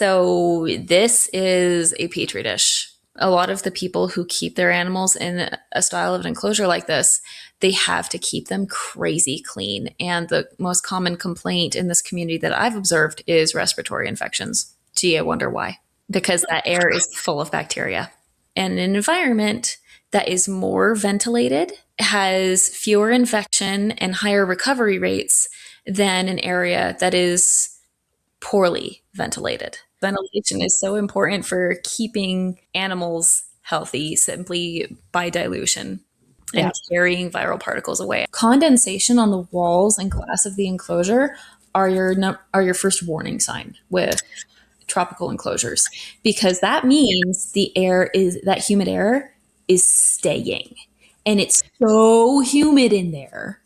So this is a petri dish. A lot of the people who keep their animals in a style of an enclosure like this, they have to keep them crazy clean. And the most common complaint in this community that I've observed is respiratory infections. Gee, I wonder why. Because that air is full of bacteria. And an environment that is more ventilated has fewer infection and higher recovery rates than an area that is poorly ventilated. Ventilation is so important for keeping animals healthy simply by dilution and carrying viral particles away. Condensation on the walls and glass of the enclosure are your first warning sign with tropical enclosures, because that means that humid air is staying, and it's so humid in there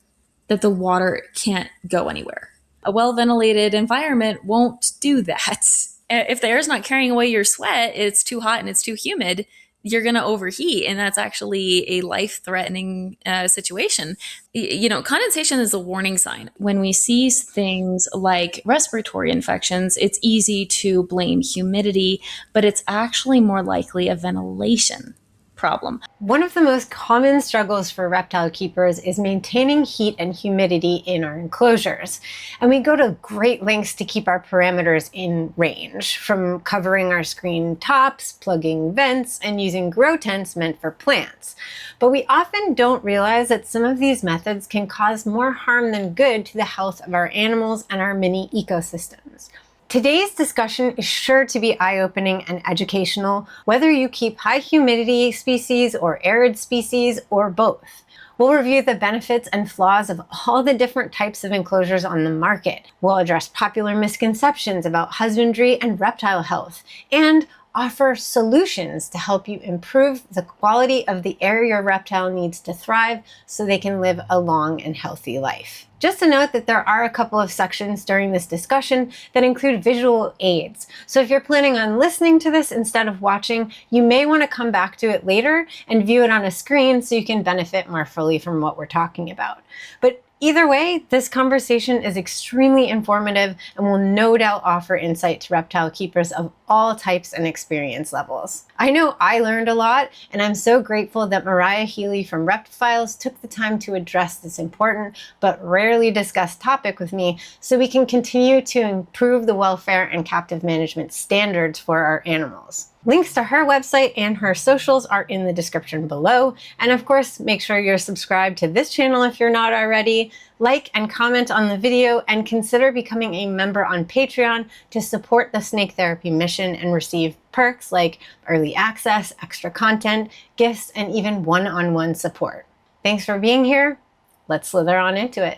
that the water can't go anywhere. A well-ventilated environment won't do that. If the air is not carrying away your sweat, it's too hot and it's too humid, you're going to overheat. And that's actually a life-threatening situation. Condensation is a warning sign. When we see things like respiratory infections, it's easy to blame humidity, but it's actually more likely a ventilation problem. One of the most common struggles for reptile keepers is maintaining heat and humidity in our enclosures. And we go to great lengths to keep our parameters in range, from covering our screen tops, plugging vents, and using grow tents meant for plants. But we often don't realize that some of these methods can cause more harm than good to the health of our animals and our mini ecosystems. Today's discussion is sure to be eye-opening and educational, whether you keep high humidity species or arid species or both. We'll review the benefits and flaws of all the different types of enclosures on the market. We'll address popular misconceptions about husbandry and reptile health, and offer solutions to help you improve the quality of the air your reptile needs to thrive so they can live a long and healthy life. Just to note that there are a couple of sections during this discussion that include visual aids. So if you're planning on listening to this instead of watching, you may want to come back to it later and view it on a screen so you can benefit more fully from what we're talking about. But either way, this conversation is extremely informative and will no doubt offer insight to reptile keepers of all types and experience levels. I know I learned a lot, and I'm so grateful that Mariah Healey from ReptiFiles took the time to address this important but rarely discussed topic with me so we can continue to improve the welfare and captive management standards for our animals. Links to her website and her socials are in the description below. And of course, make sure you're subscribed to this channel if you're not already. Like and comment on the video, and consider becoming a member on Patreon to support the snake therapy mission and receive perks like early access, extra content, gifts, and even one-on-one support. Thanks for being here. Let's slither on into it.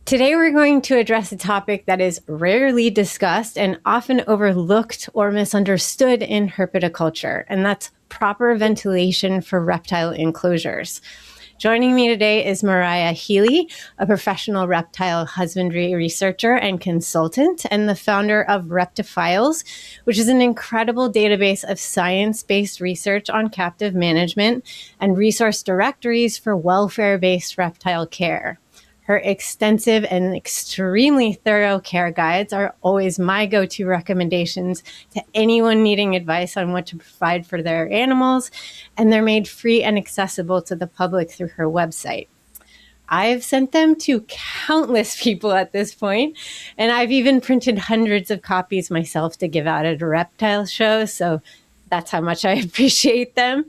Today we're going to address a topic that is rarely discussed and often overlooked or misunderstood in herpetoculture, and that's proper ventilation for reptile enclosures. Joining me today is Mariah Healey, a professional reptile husbandry researcher and consultant, and the founder of ReptiFiles, which is an incredible database of science-based research on captive management and resource directories for welfare-based reptile care. Her extensive and extremely thorough care guides are always my go-to recommendations to anyone needing advice on what to provide for their animals, and they're made free and accessible to the public through her website. I've sent them to countless people at this point, and I've even printed hundreds of copies myself to give out at a reptile show, so that's how much I appreciate them.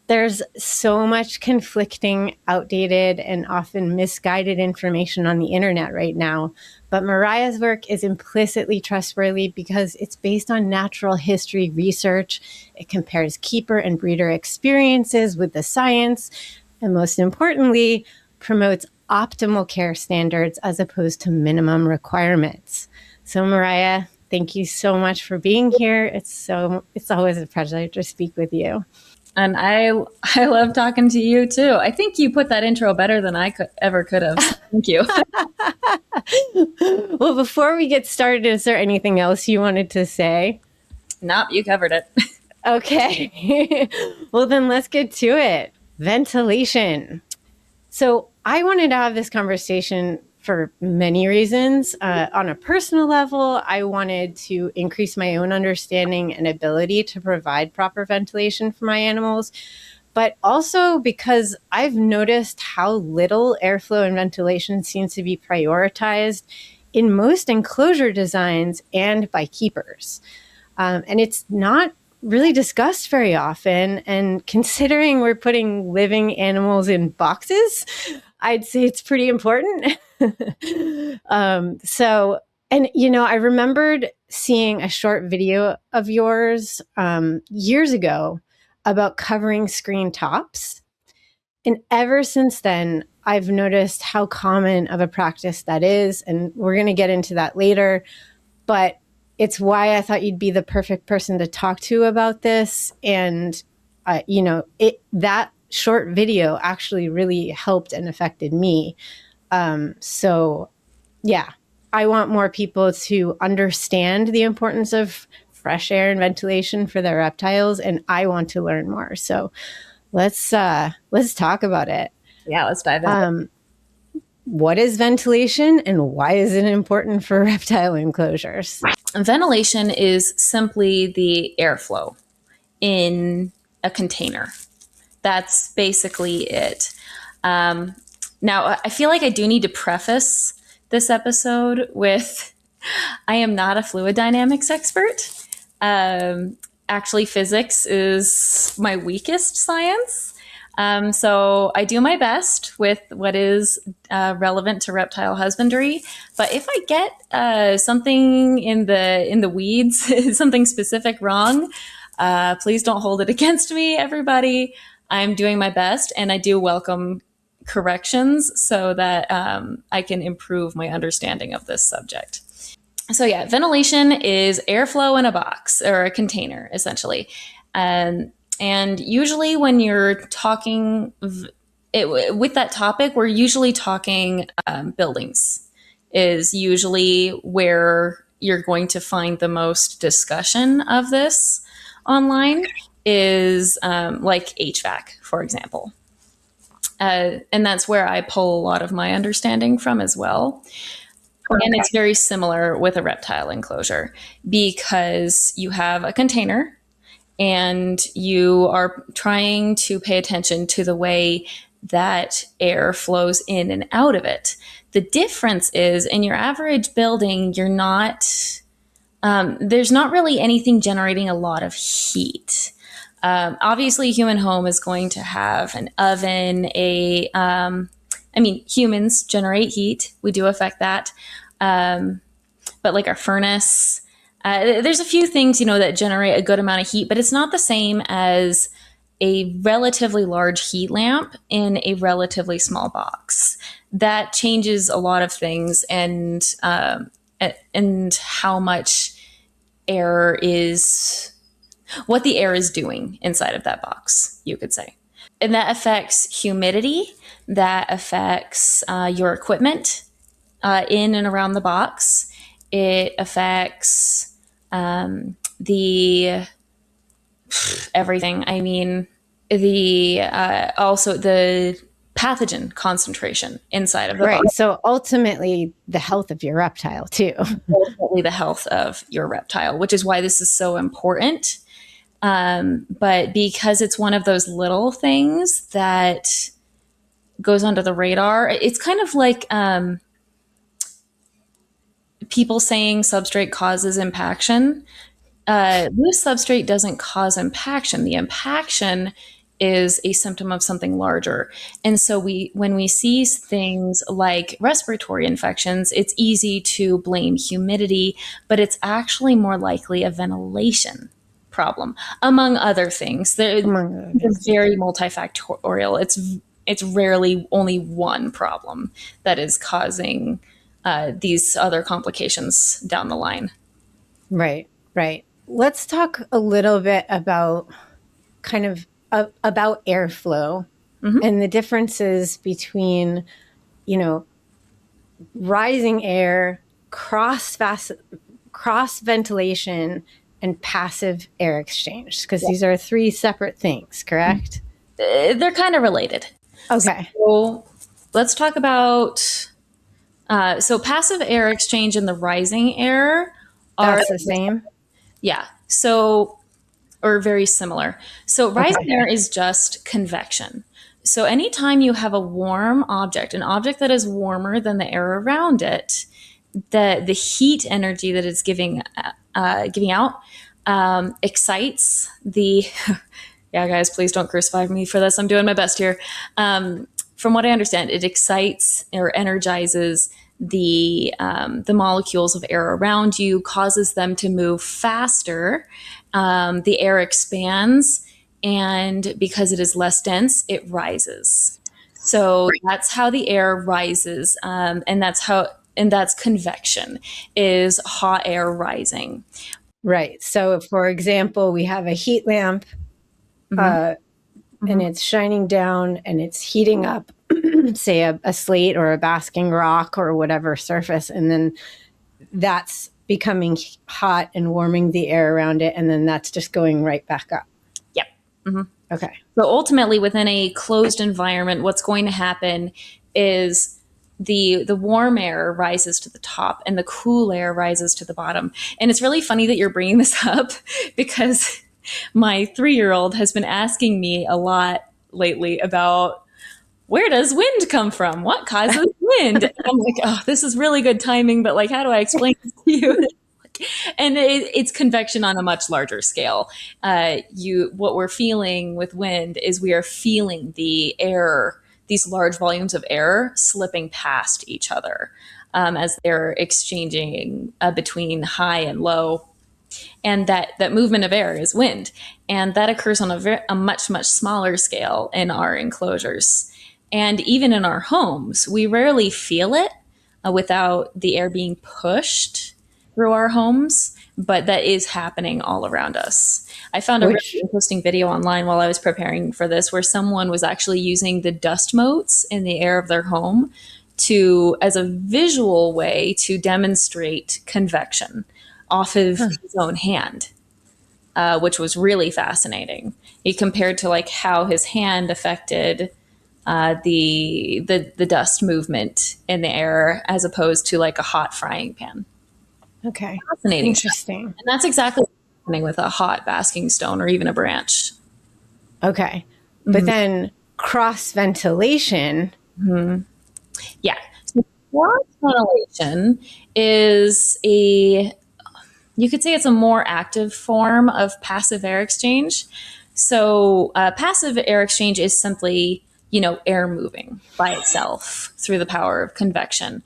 There's so much conflicting, outdated, and often misguided information on the internet right now, but Mariah's work is implicitly trustworthy because it's based on natural history research. It compares keeper and breeder experiences with the science, and most importantly, promotes optimal care standards as opposed to minimum requirements. So Mariah, thank you so much for being here. It's always a pleasure to speak with you. And I love talking to you too. I think you put that intro better than I could have. Thank you. Well, before we get started, is there anything else you wanted to say? Nope, you covered it. Okay. Well, then let's get to it. Ventilation. So I wanted to have this conversation for many reasons. On a personal level, I wanted to increase my own understanding and ability to provide proper ventilation for my animals, but also because I've noticed how little airflow and ventilation seems to be prioritized in most enclosure designs and by keepers. And it's not really discussed very often. And considering we're putting living animals in boxes, I'd say it's pretty important. I remembered seeing a short video of yours years ago about covering screen tops. And ever since then, I've noticed how common of a practice that is. And we're going to get into that later. But it's why I thought you'd be the perfect person to talk to about this. And, that short video actually really helped and affected me. I want more people to understand the importance of fresh air and ventilation for their reptiles. And I want to learn more. So let's talk about it. Yeah, let's dive in. What is ventilation and why is it important for reptile enclosures? Ventilation is simply the airflow in a container. That's basically it. Now, I feel like I do need to preface this episode with I am not a fluid dynamics expert. Actually, physics is my weakest science. So I do my best with what is relevant to reptile husbandry. But if I get something in the weeds, something specific wrong, please don't hold it against me, everybody. I'm doing my best, and I do welcome corrections so that I can improve my understanding of this subject. So yeah, ventilation is airflow in a box or a container, essentially. And usually when you're talking with that topic, we're usually talking buildings is usually where you're going to find the most discussion of this online is like HVAC, for example. And that's where I pull a lot of my understanding from as well. Okay. And it's very similar with a reptile enclosure because you have a container and you are trying to pay attention to the way that air flows in and out of it. The difference is in your average building, you're not, there's not really anything generating a lot of heat. Obviously, a human home is going to have an oven, humans generate heat. We do affect that. But like our furnace, there's a few things, that generate a good amount of heat, but it's not the same as a relatively large heat lamp in a relatively small box. That changes a lot of things and how much air is, what the air is doing inside of that box, you could say. And that affects humidity, that affects your equipment in and around the box. It affects the everything. I mean, also the pathogen concentration inside of the box. So ultimately, the health of your reptile too. Ultimately, the health of your reptile, which is why this is so important. But because it's one of those little things that goes under the radar, it's kind of like people saying substrate causes impaction. Loose substrate doesn't cause impaction. The impaction is a symptom of something larger. And so when we see things like respiratory infections, it's easy to blame humidity, but it's actually more likely a ventilation problem, among other things. It's very multifactorial. It's rarely only one problem that is causing these other complications down the line. Right. Let's talk a little bit about about airflow and the differences between, rising air, cross ventilation, and passive air exchange, because these are three separate things, correct? they're kind of related. Okay. So let's talk about so passive air exchange and the rising air are, That's the same. yeah, so, or very similar. So rising Okay. air is just convection. So anytime you have a warm object, an object that is warmer than the air around it, the heat energy that it's giving out excites the yeah, guys, please don't crucify me for this. I'm doing my best here. From what I understand, it excites or energizes the molecules of air around you, causes them to move faster. The air expands, and because it is less dense, it rises. So that's how the air rises, and that's convection, is hot air rising. Right. So, for example, we have a heat lamp Mm-hmm. and it's shining down and it's heating up, say, a slate or a basking rock or whatever surface. And then that's becoming hot and warming the air around it. And then that's just going right back up. Yep. Mm-hmm. Okay. So ultimately, within a closed environment, what's going to happen is the warm air rises to the top and the cool air rises to the bottom. And it's really funny that you're bringing this up because my 3-year-old has been asking me a lot lately about where does wind come from? What causes wind? And I'm like, oh, this is really good timing, but like, how do I explain this to you? And it's convection on a much larger scale. What we're feeling with wind is we are feeling the air, these large volumes of air slipping past each other as they're exchanging between high and low. And that movement of air is wind, and that occurs on a much smaller scale in our enclosures. And even in our homes, we rarely feel it without the air being pushed through our homes, but that is happening all around us. I found a really Which, interesting video online while I was preparing for this where someone was actually using the dust motes in the air of their home to as a visual way to demonstrate convection off of his own hand, which was really fascinating. He compared to like how his hand affected the dust movement in the air as opposed to like a hot frying pan. okay. Fascinating stuff. Interesting. And that's exactly what's happening with a hot basking stone or even a branch. Okay. But then cross ventilation. Yeah. So cross ventilation is you could say it's a more active form of passive air exchange. So passive air exchange is simply, air moving by itself through the power of convection.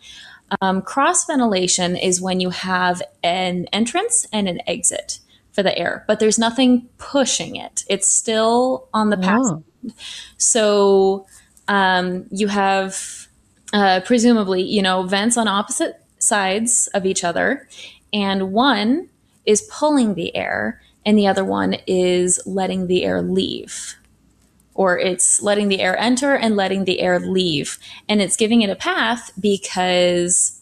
Cross ventilation is when you have an entrance and an exit for the air, but there's nothing pushing it. It's still on the passive. Oh, So you have presumably, vents on opposite sides of each other, and one is pulling the air, and the other one is letting the air leave. Or it's letting the air enter and letting the air leave. And it's giving it a path because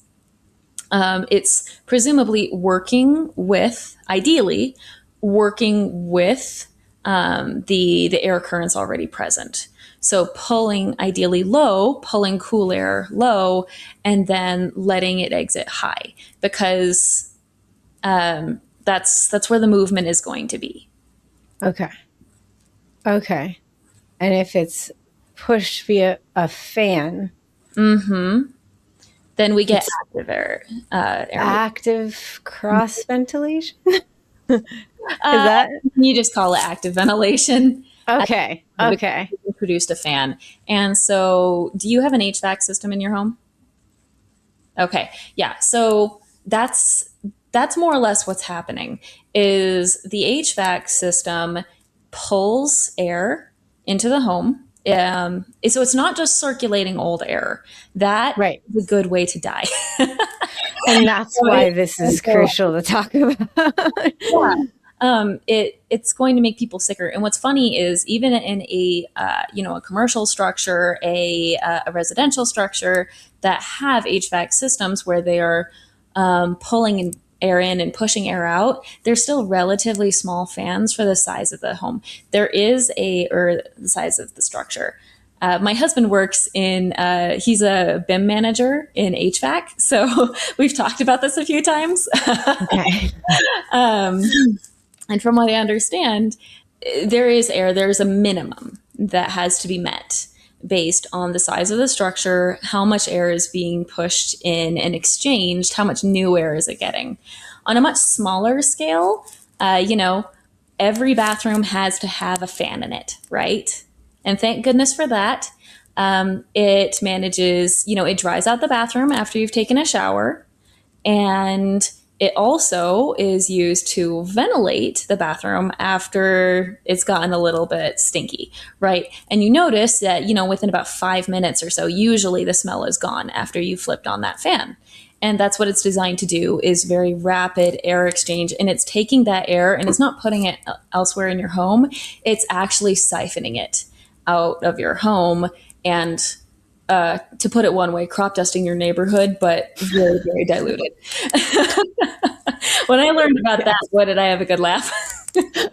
it's presumably ideally, working with the air currents already present. So pulling ideally low, pulling cool air low, and then letting it exit high, because that's where the movement is going to be. okay. Okay. And if it's pushed via a fan, Then we get it's active air. active cross ventilation. Is that You just call it active ventilation. okay? Okay. We produced a fan. And so, do you have an HVAC system in your home? Okay. Yeah. So that's more or less what's happening is the HVAC system pulls air into the home. So it's not just circulating old air. That Right. is a good way to die. And that's why this is crucial to talk about. It's going to make people sicker. And what's funny is even in a commercial structure, a residential structure that have HVAC systems where they are pulling air in and pushing air out, they're still relatively small fans for the size of the home. There is or the size of the structure. My husband works he's a BIM manager in HVAC. So we've talked about this a few times. Okay. And from what I understand, there's a minimum that has to be met based on the size of the structure, how much air is being pushed in and exchanged, how much new air is it getting. On a much smaller scale, every bathroom has to have a fan in it, right? And thank goodness for that. It manages, it dries out the bathroom after you've taken a shower. And it also is used to ventilate the bathroom after it's gotten a little bit stinky, right? And you notice that, within about 5 minutes or so, usually the smell is gone after you flipped on that fan. And that's what it's designed to do, is very rapid air exchange. And it's taking that air and it's not putting it elsewhere in your home. It's actually siphoning it out of your home and, to put it one way, crop dusting your neighborhood, but very, very diluted. When I learned about that, boy, did I have a good laugh. I'm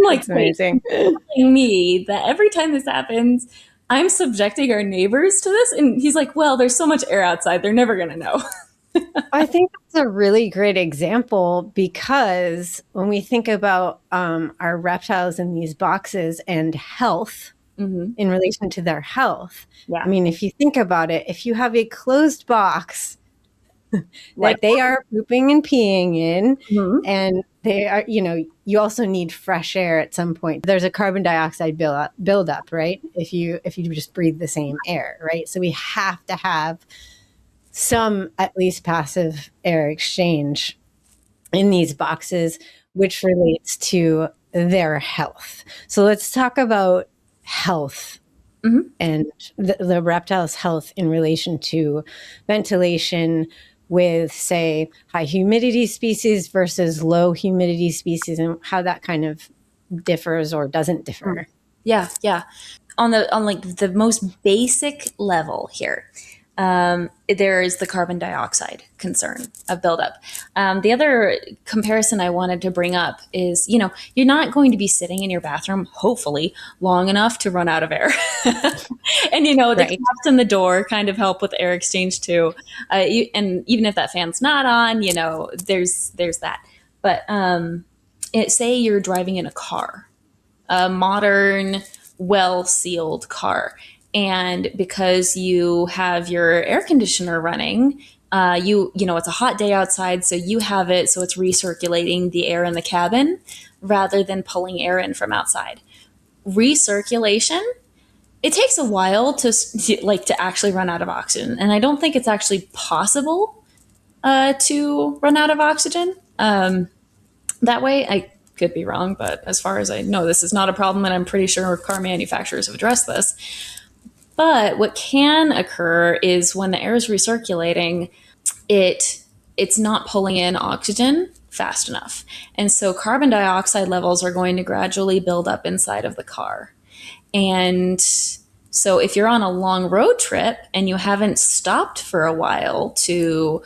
like, That's amazing. telling me that every time this happens, I'm subjecting our neighbors to this. And he's like, well, there's so much air outside, they're never going to know. I think that's a really great example, because when we think about our reptiles in these boxes and health, in relation to their health. Yeah. I mean, if you think about it, if you have a closed box that they are pooping and peeing in, and they are, you also need fresh air at some point. There's a carbon dioxide buildup, right? If you just breathe the same air, right? So we have to have some at least passive air exchange in these boxes, which relates to their health. So let's talk about health and the reptile's health in relation to ventilation with, say, high humidity species versus low humidity species, and how that kind of differs or doesn't differ. Yeah. On like the most basic level here, there is the carbon dioxide concern of buildup. The other comparison I wanted to bring up is, you're not going to be sitting in your bathroom, hopefully, long enough to run out of air. And, the caps in the door kind of help with air exchange too. And even if that fan's not on, there's that. But say you're driving in a car, a modern, well-sealed car. And because you have your air conditioner running, it's a hot day outside, so you have it, so it's recirculating the air in the cabin rather than pulling air in from outside. Recirculation, it takes a while to actually run out of oxygen. And I don't think it's actually possible to run out of oxygen that way. I could be wrong, but as far as I know, this is not a problem, and I'm pretty sure car manufacturers have addressed this. But what can occur is when the air is recirculating, it's not pulling in oxygen fast enough. And so carbon dioxide levels are going to gradually build up inside of the car. And so if you're on a long road trip and you haven't stopped for a while to,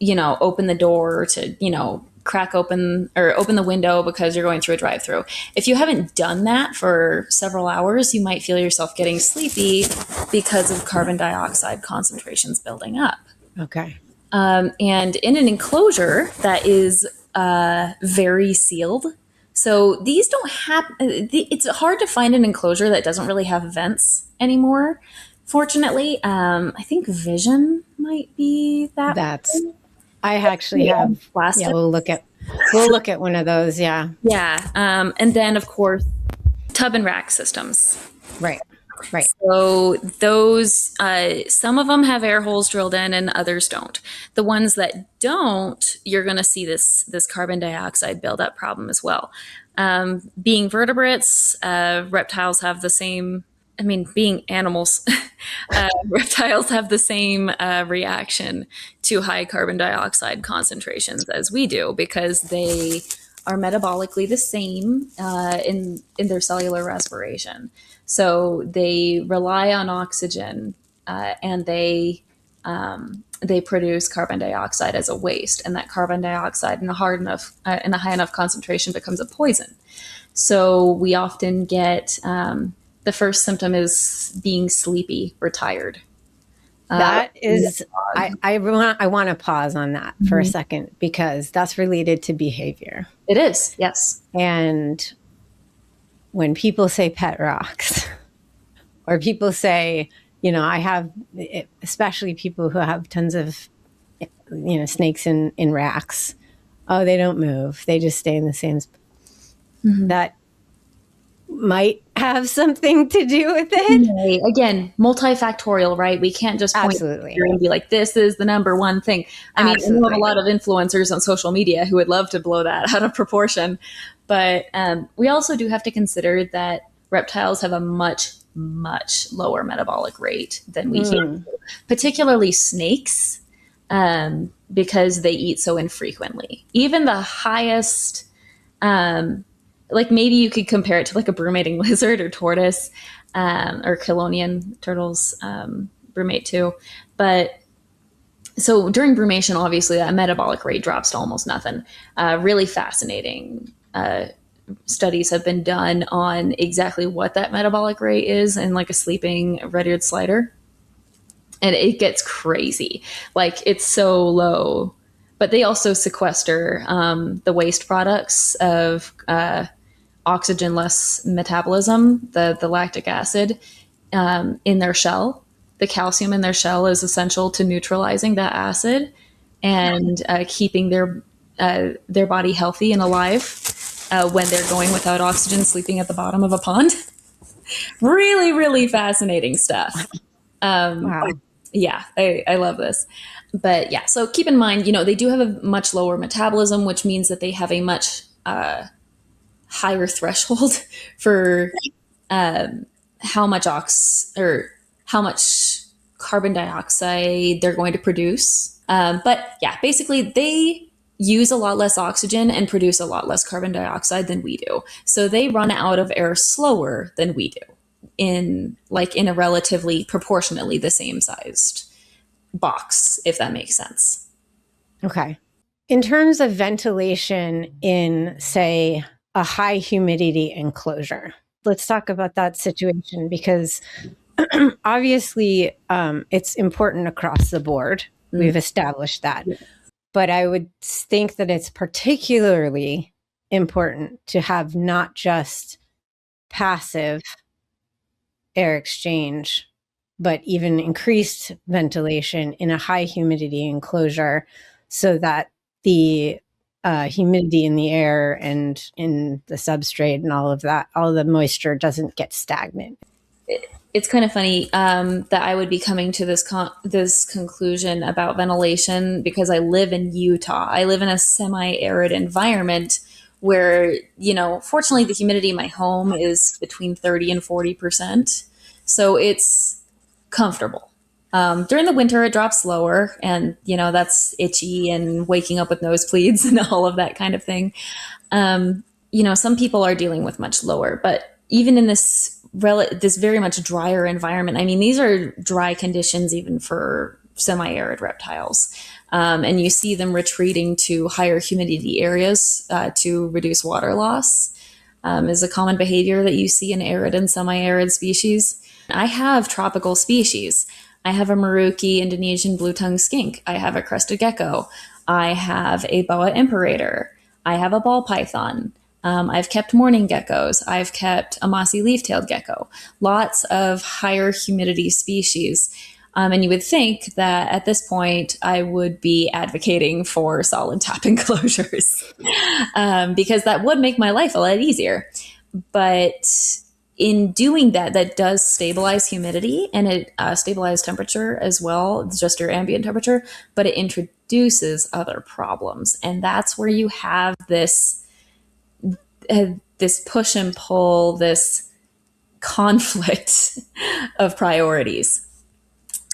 open the door, to, crack open or open the window because you're going through a drive-through. If you haven't done that for several hours, you might feel yourself getting sleepy because of carbon dioxide concentrations building up. Okay. And in an enclosure that is very sealed, so these don't have, it's hard to find an enclosure that doesn't really have vents anymore. Fortunately, I think Vision might be that. I actually have plastic. Yeah, we'll look at one of those. Yeah. Yeah. And then of course, tub and rack systems. Right. So those, some of them have air holes drilled in and others don't. The ones that don't, you're going to see this carbon dioxide buildup problem as well. Being vertebrates, reptiles have the same, being animals, reptiles have the same reaction to high carbon dioxide concentrations as we do, because they are metabolically the same in their cellular respiration. So they rely on oxygen and they they produce carbon dioxide as a waste, and that carbon dioxide in a high enough concentration becomes a poison. So we often get the first symptom is being sleepy or tired. That is, Dog. I want to pause on that for a second, because that's related to behavior. It is, yes. And when people say pet rocks, or people say, I have, especially people who have tons of, snakes in racks. Oh, they don't move. They just stay in the same spot. That might have something to do with it. Again, multifactorial, right? We can't just point Absolutely. and be like, this is the number one thing. I mean, I know a lot of influencers on social media who would love to blow that out of proportion. But we also do have to consider that reptiles have a much, much lower metabolic rate than we humans do, particularly snakes, because they eat so infrequently. Even the highest, like maybe you could compare it to like a brumating lizard or tortoise, or Chelonian turtles brumate too. But so during brumation, obviously that metabolic rate drops to almost nothing. Really fascinating studies have been done on exactly what that metabolic rate is in like a sleeping red-eared slider. And it gets crazy. Like it's so low. But they also sequester the waste products of oxygen-less metabolism, the lactic acid in their shell. The calcium in their shell is essential to neutralizing that acid and keeping their body healthy and alive when they're going without oxygen, sleeping at the bottom of a pond. Really, really fascinating stuff. Wow. Yeah, I love this. But yeah, so keep in mind, they do have a much lower metabolism, which means that they have a much higher threshold for how much how much carbon dioxide they're going to produce. But yeah, basically they use a lot less oxygen and produce a lot less carbon dioxide than we do. So they run out of air slower than we do in a relatively proportionately the same sized box, if that makes sense. Okay. In terms of ventilation in, say, a high humidity enclosure, let's talk about that situation, because obviously it's important across the board. We've established that. Yeah. But I would think that it's particularly important to have not just passive air exchange, but even increased ventilation in a high humidity enclosure, so that the humidity in the air and in the substrate and all of the moisture doesn't get stagnant. It's kind of funny that I would be coming to this conclusion about ventilation because I live in Utah. I live in a semi-arid environment where, fortunately the humidity in my home is between 30 and 40%. So it's comfortable. During the winter, it drops lower, and that's itchy and waking up with nosebleeds and all of that kind of thing. Some people are dealing with much lower, but even in this very much drier environment, I mean, these are dry conditions even for semi-arid reptiles, and you see them retreating to higher humidity areas to reduce water loss. Is a common behavior that you see in arid and semi-arid species. I have tropical species. I have a Maruki Indonesian blue-tongued skink. I have a crested gecko. I have a boa imperator. I have a ball python. I've kept mourning geckos. I've kept a mossy leaf-tailed gecko. Lots of higher humidity species. And you would think that at this point, I would be advocating for solid top enclosures because that would make my life a lot easier. But in doing that, that does stabilize humidity and it stabilizes temperature as well, just your ambient temperature, but it introduces other problems. And that's where you have this push and pull, this conflict of priorities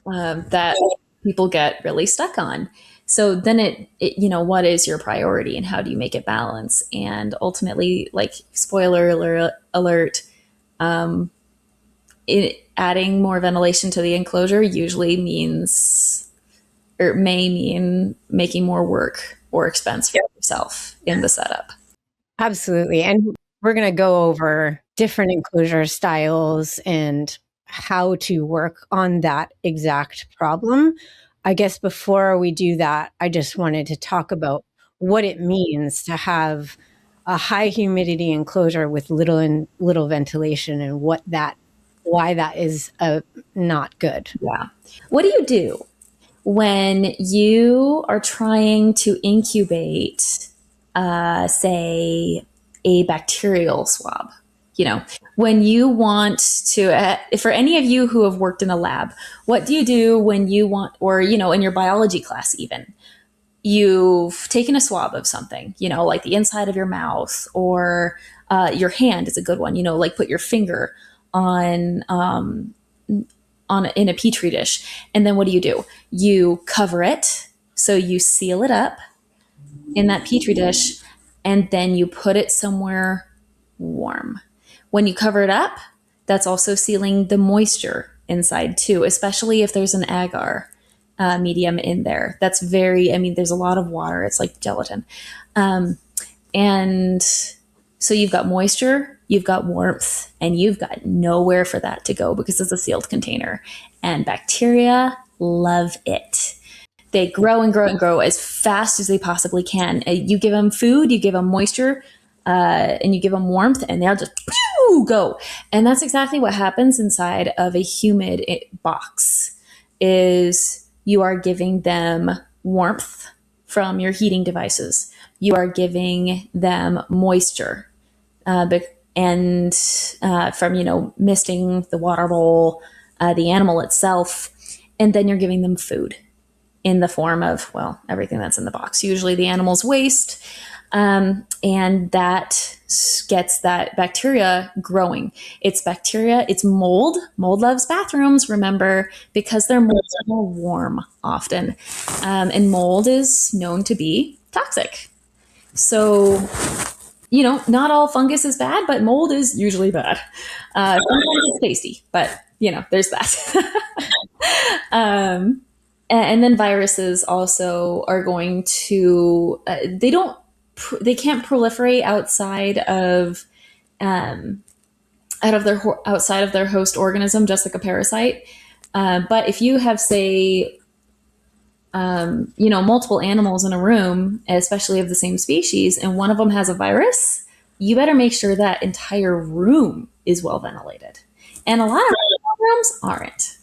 that people get really stuck on. So then what is your priority and how do you make it balance? And ultimately, like spoiler alert, adding more ventilation to the enclosure usually means or may mean making more work or expense for yourself in the setup. Absolutely. And we're going to go over different enclosure styles and how to work on that exact problem. I guess before we do that, I just wanted to talk about what it means to have a high humidity enclosure with little ventilation and why that is not good. Yeah. What do you do when you are trying to incubate, say, a bacterial swab? You know, when you want to, for any of you who have worked in a lab, what do you do when you want, or, you know, in your biology class, even, you've taken a swab of something, you know, like the inside of your mouth or your hand is a good one, you know, like put your finger on, in a petri dish. And then what do? You cover it. So you seal it up in that petri dish and then you put it somewhere warm. When you cover it up, that's also sealing the moisture inside too, especially if there's an agar medium in there. That's very, I mean, there's a lot of water. It's like gelatin. And so you've got moisture, you've got warmth, and you've got nowhere for that to go because it's a sealed container. And bacteria love it. They grow and grow and grow as fast as they possibly can. You give them food, you give them moisture, and you give them warmth, and they'll just go. And that's exactly what happens inside of a humid box. Is you are giving them warmth from your heating devices. You are giving them moisture, and from, you know, misting the water bowl, the animal itself, and then you're giving them food in the form of, well, everything that's in the box, usually the animal's waste, and that gets that bacteria growing. It's bacteria, it's mold. Mold loves bathrooms, remember, because their molds are more warm often, and mold is known to be toxic. So, you know, not all fungus is bad, but mold is usually bad. Sometimes it's tasty, but, you know, there's that. And then viruses also are going to, they can't proliferate outside of their host organism, just like a parasite. But if you have, say, you know, multiple animals in a room, especially of the same species, and one of them has a virus, you better make sure that entire room is well ventilated. And a lot of rooms aren't.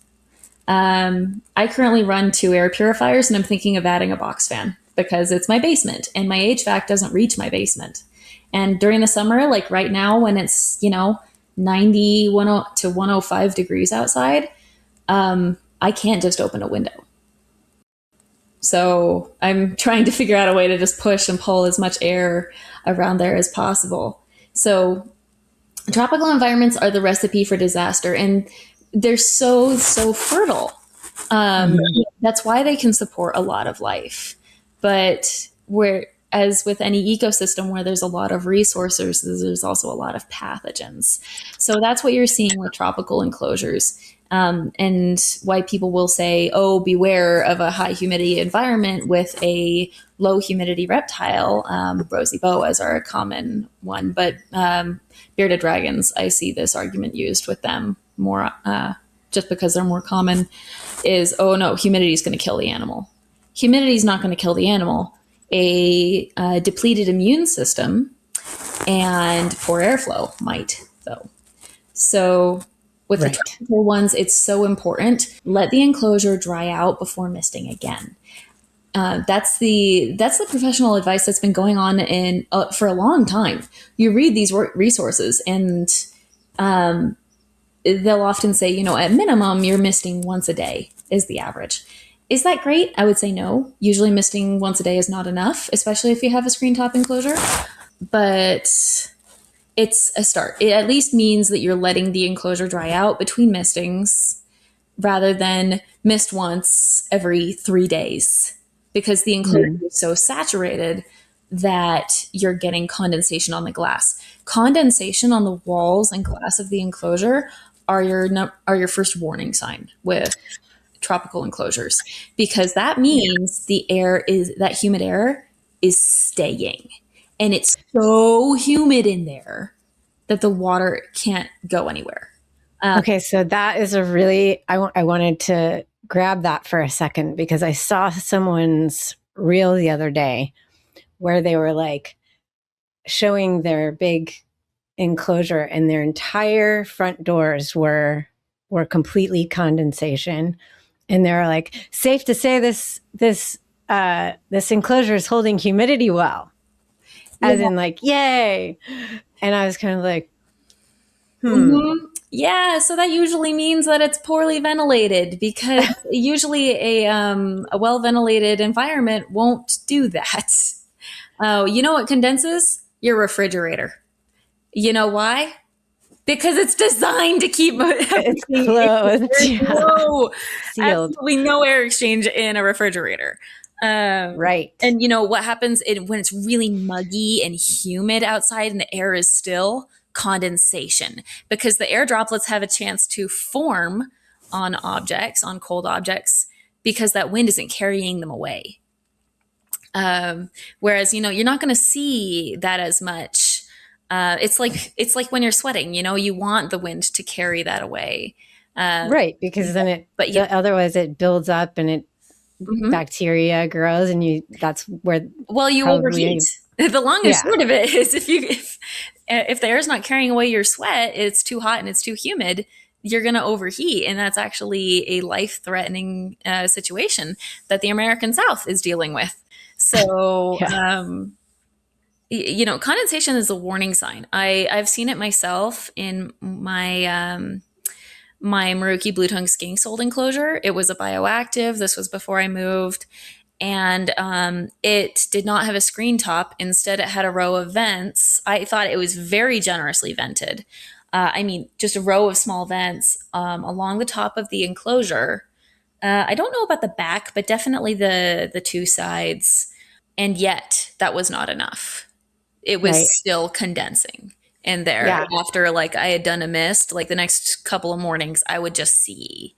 I currently run 2 air purifiers, and I'm thinking of adding a box fan because it's my basement and my HVAC doesn't reach my basement. And during the summer, like right now when it's, you know, 90 to 105 degrees outside, I can't just open a window. So I'm trying to figure out a way to just push and pull as much air around there as possible. So tropical environments are the recipe for disaster, and they're so fertile. That's why they can support a lot of life. But as with any ecosystem where there's a lot of resources, there's also a lot of pathogens. So that's what you're seeing with tropical enclosures. And why people will say, oh, beware of a high humidity environment with a low humidity reptile. Rosy boas are a common one, but bearded dragons, I see this argument used with them more, just because they're more common, is, oh no, humidity is going to kill the animal. Humidity is not going to kill the animal. A depleted immune system and poor airflow might, though. So with the tropical ones, it's so important. Let the enclosure dry out before misting again. That's the professional advice that's been going on for a long time. You read these resources, and they'll often say, you know, at minimum, you're misting once a day is the average. Is that great? I would say no. Usually misting once a day is not enough, especially if you have a screen top enclosure. But it's a start. It at least means that you're letting the enclosure dry out between mistings rather than mist once every 3 days, because the enclosure is so saturated that you're getting condensation on the glass. Condensation on the walls and glass of the enclosure are your first warning sign with tropical enclosures, because that means the air is that humid air is staying, and it's so humid in there that the water can't go anywhere. Okay, so that is a really, I wanted to grab that for a second because I saw someone's reel the other day where they were like showing their big enclosure and their entire front doors were completely condensation. And they were like, safe to say this enclosure is holding humidity well. As in like, yay. And I was kind of like, Yeah, so that usually means that it's poorly ventilated, because usually a well ventilated environment won't do that. You know what condenses? Your refrigerator. You know why? Because it's designed to keep it's closed. no, Sealed. absolutely no air exchange in a refrigerator. Right. And you know what happens when it's really muggy and humid outside and the air is still? Condensation, because the air droplets have a chance to form on objects, on cold objects, because that wind isn't carrying them away. Whereas, you're not going to see that as much. It's like when you're sweating, you want the wind to carry that away. Right, because then otherwise it builds up and bacteria grows, and that's where you overheat. The long and short of it is, if the air is not carrying away your sweat, it's too hot and it's too humid, you're going to overheat, and that's actually a life-threatening situation that the American South is dealing with. So, condensation is a warning sign. I've seen it myself in my Maruki blue tongue skink sold enclosure. It was a bioactive. This was before I moved. And it did not have a screen top. Instead, it had a row of vents. I thought it was very generously vented. Just a row of small vents along the top of the enclosure. I don't know about the back, but definitely the two sides. And yet, that was not enough. It was still condensing in there. Yeah. After like I had done a mist, like the next couple of mornings, I would just see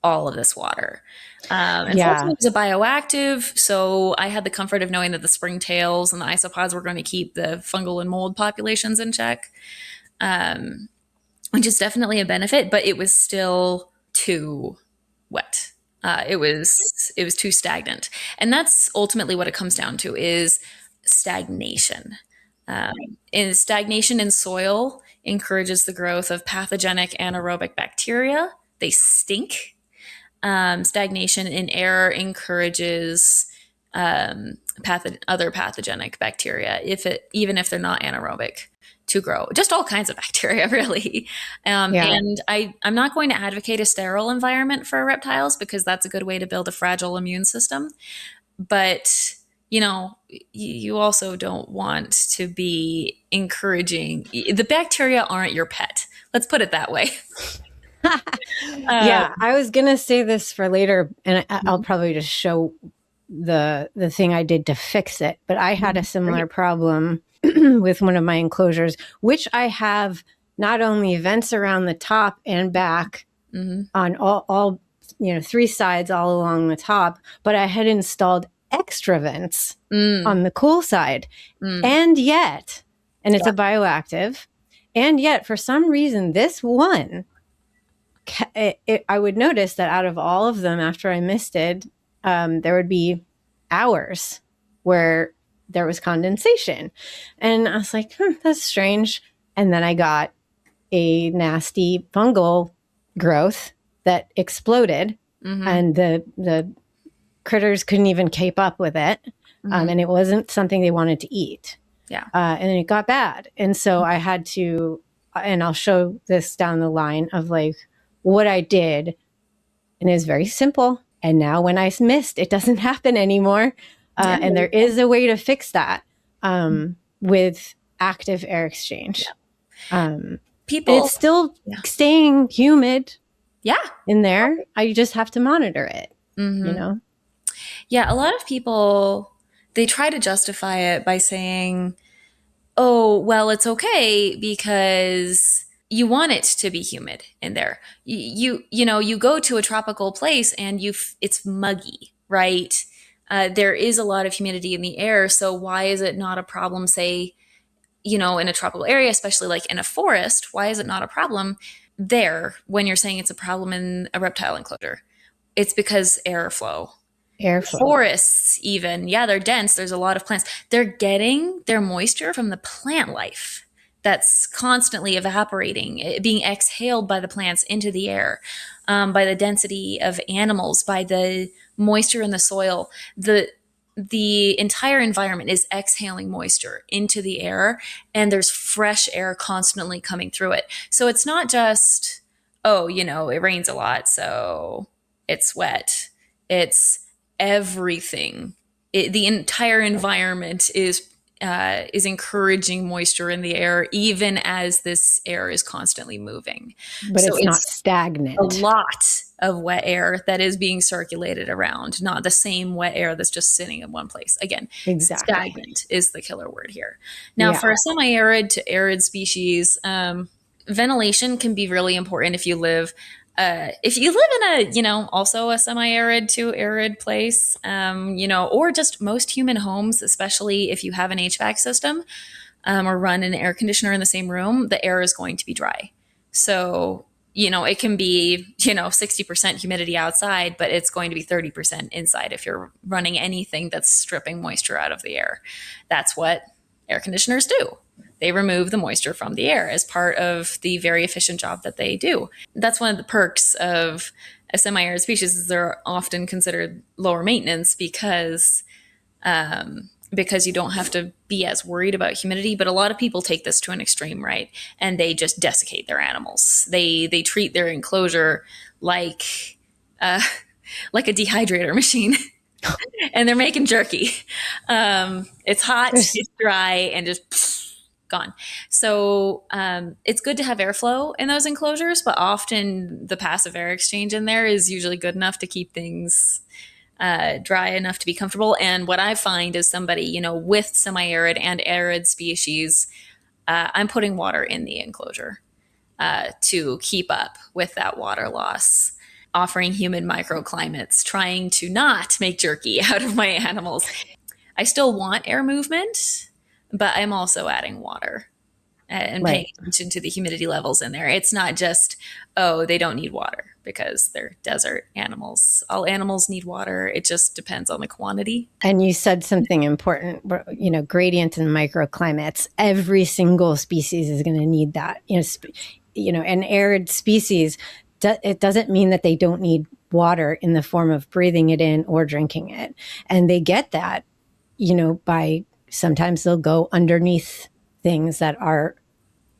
all of this water. Fortunately, it was a bioactive, so I had the comfort of knowing that the springtails and the isopods were going to keep the fungal and mold populations in check, which is definitely a benefit. But it was still too wet. It was too stagnant, and that's ultimately what it comes down to: is stagnation. In stagnation in soil encourages the growth of pathogenic anaerobic bacteria. They stink. Stagnation in air encourages other pathogenic bacteria, even if they're not anaerobic, to grow. Just all kinds of bacteria, really. And I'm not going to advocate a sterile environment for reptiles, because that's a good way to build a fragile immune system. But you also don't want to be encouraging. The bacteria aren't your pet. Let's put it that way. I was gonna say this for later, and I'll probably just show the thing I did to fix it. But I had a similar problem with one of my enclosures, which I have not only vents around the top and back on all three sides all along the top, but I had installed extra vents on the cool side. And yet, and it's a bioactive, and yet for some reason this one, I would notice that out of all of them, after I misted, there would be hours where there was condensation. And I was like, that's strange. And then I got a nasty fungal growth that exploded, and the critters couldn't even keep up with it. And it wasn't something they wanted to eat. And then it got bad. And so I had to, and I'll show this down the line of like what I did. And it's very simple. And now when I mist, it doesn't happen anymore. And there is a way to fix that with active air exchange. It's still staying humid in there. I just have to monitor it, Yeah, a lot of people, they try to justify it by saying, oh, well, it's okay because you want it to be humid in there. You go to a tropical place and it's muggy, right? There is a lot of humidity in the air, so why is it not a problem, say, in a tropical area, especially like in a forest? Why is it not a problem there when you're saying it's a problem in a reptile enclosure? It's because airflow. Airflow. Forests, even, yeah, they're dense. There's a lot of plants. They're getting their moisture from the plant life that's constantly evaporating, being exhaled by the plants into the air, by the density of animals, by the moisture in the soil. The entire environment is exhaling moisture into the air, and there's fresh air constantly coming through it. So it's not just, oh, it rains a lot, so it's wet. It's everything. The entire environment is encouraging moisture in the air, even as this air is constantly moving. But So it's not it's a stagnant. lot of wet air that is being circulated around, not the same wet air that's just sitting in one place. Again, Exactly. stagnant is the killer word here. Now, Yeah. for a semi-arid to arid species, ventilation can be really important if you live in also a semi-arid to arid place, or just most human homes, especially if you have an HVAC system, or run an air conditioner in the same room, the air is going to be dry. So, it can be, 60% humidity outside, but it's going to be 30% inside if you're running anything that's stripping moisture out of the air. That's what air conditioners do. They remove the moisture from the air as part of the very efficient job that they do. That's one of the perks of a semi-arid species, is they're often considered lower maintenance because you don't have to be as worried about humidity. But a lot of people take this to an extreme, right? And they just desiccate their animals. They treat their enclosure like uh, like a dehydrator machine. And they're making jerky. It's hot, There's it's dry, and just gone. So it's good to have airflow in those enclosures, but often the passive air exchange in there is usually good enough to keep things dry enough to be comfortable. And what I find is somebody, with semi-arid and arid species, I'm putting water in the enclosure to keep up with that water loss, offering humid microclimates, trying to not make jerky out of my animals. I still want air movement, but I'm also adding water and paying right. attention to the humidity levels in there. It's not just, oh, they don't need water because they're desert animals. All animals need water. It just depends on the quantity. And you said something important, gradient and microclimates. Every single species is going to need that. An arid species, it doesn't mean that they don't need water in the form of breathing it in or drinking it. And they get that, by sometimes they'll go underneath things that are,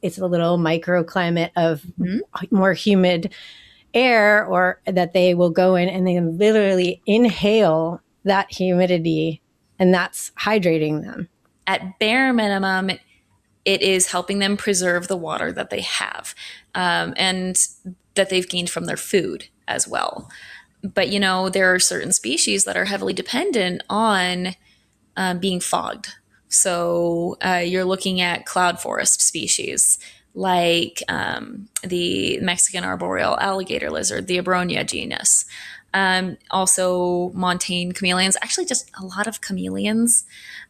it's a little microclimate of more humid air, or that they will go in and they literally inhale that humidity, and that's hydrating them. At bare minimum, it is helping them preserve the water that they have, and that they've gained from their food as well. But there are certain species that are heavily dependent on being fogged. So you're looking at cloud forest species like the Mexican arboreal alligator lizard, the Abronia genus. Also, montane chameleons. Actually, just a lot of chameleons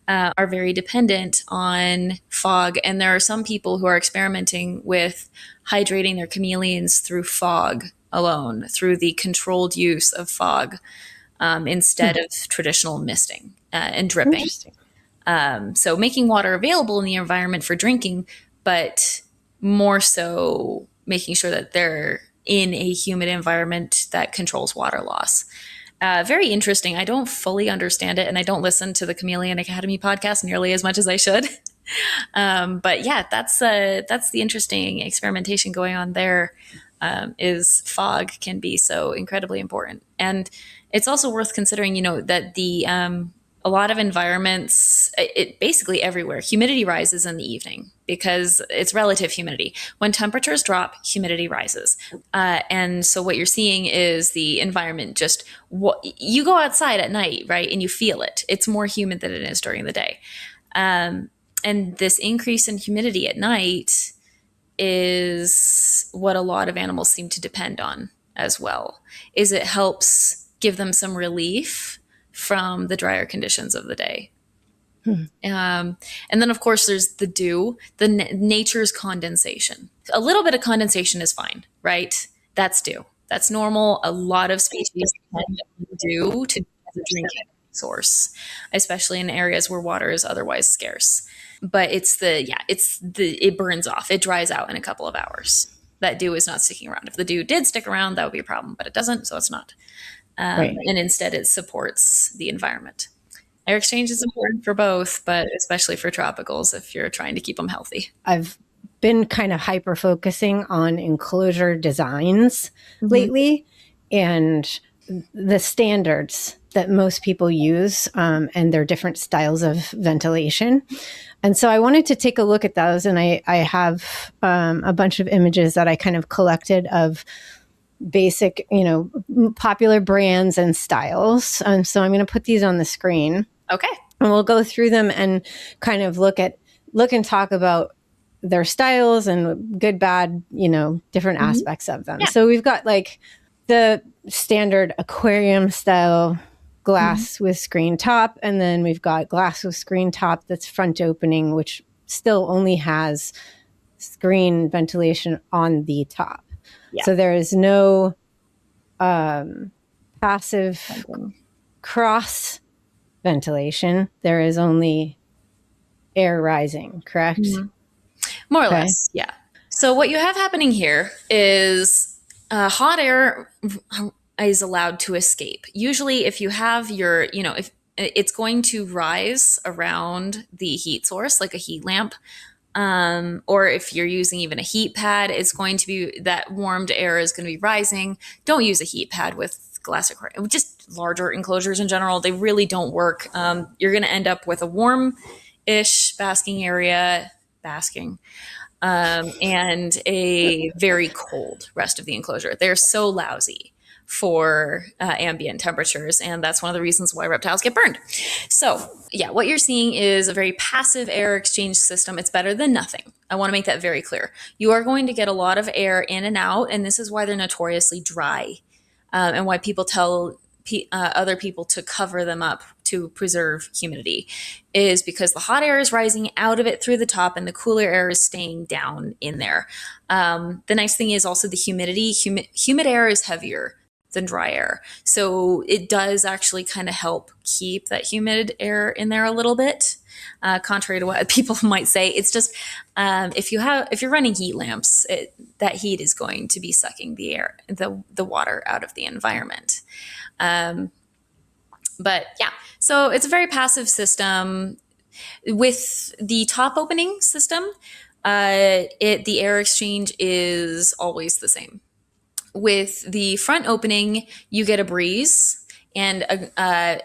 are very dependent on fog. And there are some people who are experimenting with hydrating their chameleons through fog alone, through the controlled use of fog instead of traditional misting and dripping. Interesting. So making water available in the environment for drinking, but more so making sure that they're in a humid environment that controls water loss. Very interesting. I don't fully understand it, and I don't listen to the Chameleon Academy podcast nearly as much as I should. But yeah, that's the interesting experimentation going on there. Is fog can be so incredibly important, and it's also worth considering, that a lot of environments, it basically everywhere, humidity rises in the evening because it's relative humidity. When temperatures drop, humidity rises. And so what you're seeing is the environment you go outside at night, right? And you feel it. It's more humid than it is during the day. And this increase in humidity at night is what a lot of animals seem to depend on as well, is it helps give them some relief from the drier conditions of the day. Hmm. And then, of course, there's the dew, nature's condensation. A little bit of condensation is fine, right? That's dew. That's normal. A lot of species depend on dew to as a drinking source, especially in areas where water is otherwise scarce. But it burns off. It dries out in a couple of hours. That dew is not sticking around. If the dew did stick around, that would be a problem, but it doesn't, so it's not. Right. And instead, it supports the environment. Air exchange is important for both, but especially for tropicals if you're trying to keep them healthy. I've been kind of hyper focusing on enclosure designs lately and the standards that most people use and their different styles of ventilation. And so I wanted to take a look at those, and I have a bunch of images that I kind of collected of basic, popular brands and styles. So I'm going to put these on the screen. Okay. And we'll go through them and kind of look and talk about their styles and good, bad, different aspects of them. Yeah. So we've got like the standard aquarium style glass with screen top. And then we've got glass with screen top that's front opening, which still only has screen ventilation on the top. Yeah. So there is no passive cross ventilation. There is only air rising, correct? More or less, yeah. So what you have happening here is hot air is allowed to escape. Usually if you have if it's going to rise around the heat source, like a heat lamp, or if you're using even a heat pad, it's going to be that warmed air is going to be rising. Don't use a heat pad with glass aquarium. Just larger enclosures in general, they really don't work. You're going to end up with a warm-ish basking area, and a very cold rest of the enclosure. They're so lousy for ambient temperatures, and that's one of the reasons why reptiles get burned. So yeah, what you're seeing is a very passive air exchange system. It's better than nothing. I want to make that very clear. You are going to get a lot of air in and out, and this is why they're notoriously dry, and why people tell other people to cover them up to preserve humidity, is because the hot air is rising out of it through the top and the cooler air is staying down in there. The nice thing is also the humidity. Humid air is heavier than dry air. So it does actually kind of help keep that humid air in there a little bit, contrary to what people might say. It's just if you're running heat lamps, that heat is going to be sucking the air, the water out of the environment. But yeah, so it's a very passive system. With the top opening system, the air exchange is always the same. With the front opening, you get a breeze and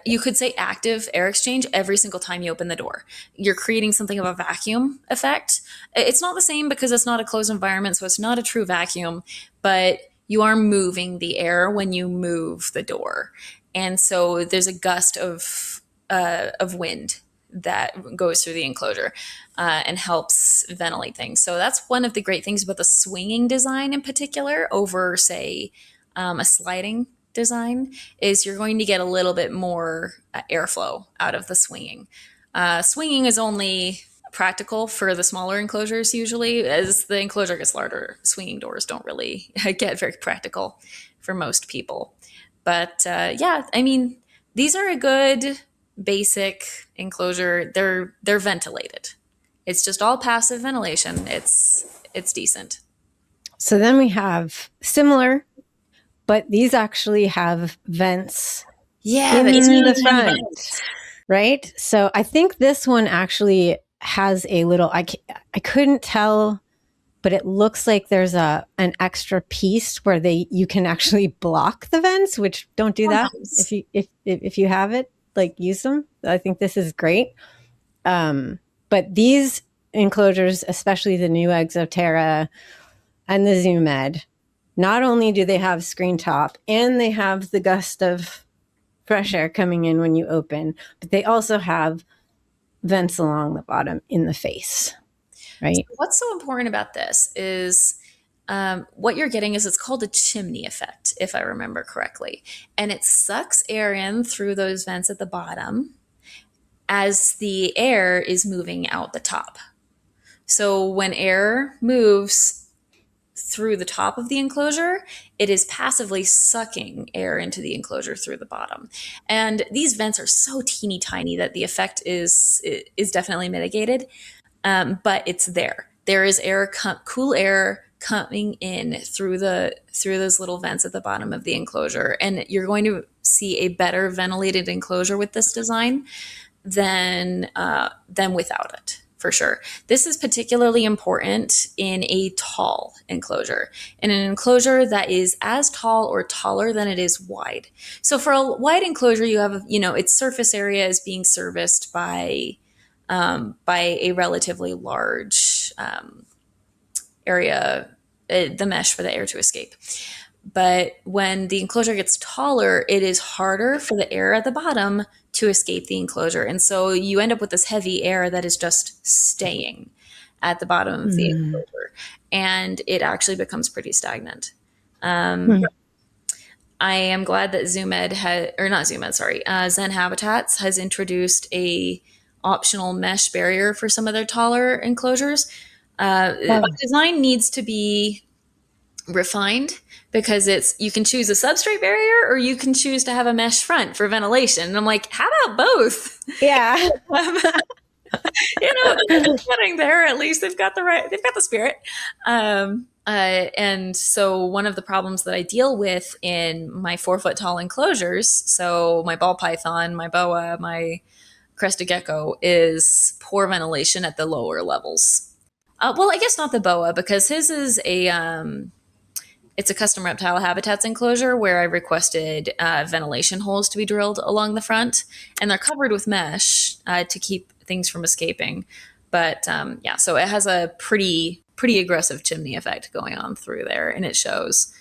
you could say active air exchange every single time you open the door. You're creating something of a vacuum effect. It's not the same because it's not a closed environment, so it's not a true vacuum, but you are moving the air when you move the door. And so there's a gust of wind that goes through the enclosure and helps ventilate things. So that's one of the great things about the swinging design in particular over, say, a sliding design, is you're going to get a little bit more airflow out of the swinging. Swinging is only practical for the smaller enclosures usually. As the enclosure gets larger, swinging doors don't really get very practical for most people. But yeah, I mean, these are a good basic enclosure. They're ventilated. It's just all passive ventilation. It's decent. So then we have similar, but these actually have vents in the front, right? So I think this one actually has a little, I couldn't tell, but it looks like there's an extra piece where you can actually block the vents, which don't do that. If you have it, like, use them. I think this is great. But these enclosures, especially the new Exoterra and the Zoom Ed, not only do they have screen top and they have the gust of fresh air coming in when you open, but they also have vents along the bottom in the face. right? What's so important about this is what you're getting is it's called a chimney effect, if I remember correctly. And it sucks air in through those vents at the bottom as the air is moving out the top. So when air moves through the top of the enclosure, it is passively sucking air into the enclosure through the bottom. And these vents are so teeny tiny that the effect is definitely mitigated, but it's there. There is cool air coming in through those little vents at the bottom of the enclosure, and you're going to see a better ventilated enclosure with this design than without it, for sure. This is particularly important in a tall enclosure, in an enclosure that is as tall or taller than it is wide. So for a wide enclosure, you have, its surface area is being serviced by a relatively large area, the mesh for the air to escape. But when the enclosure gets taller, it is harder for the air at the bottom to escape the enclosure. And so you end up with this heavy air that is just staying at the bottom of the Mm. enclosure. And it actually becomes pretty stagnant. Hmm. I am glad that Zen Habitats has introduced a optional mesh barrier for some of their taller enclosures. Oh, Design needs to be refined because you can choose a substrate barrier or you can choose to have a mesh front for ventilation. And I'm like, how about both? yeah. Um, they're just getting there. At least they've got the spirit. And so one of the problems that I deal with in my 4 foot tall enclosures, so my ball python, my boa, my crested gecko, is poor ventilation at the lower levels. Well, I guess not the boa, because his is it's a custom reptile habitats enclosure where I requested ventilation holes to be drilled along the front, and they're covered with mesh to keep things from escaping. But yeah, so it has a pretty aggressive chimney effect going on through there, and it shows.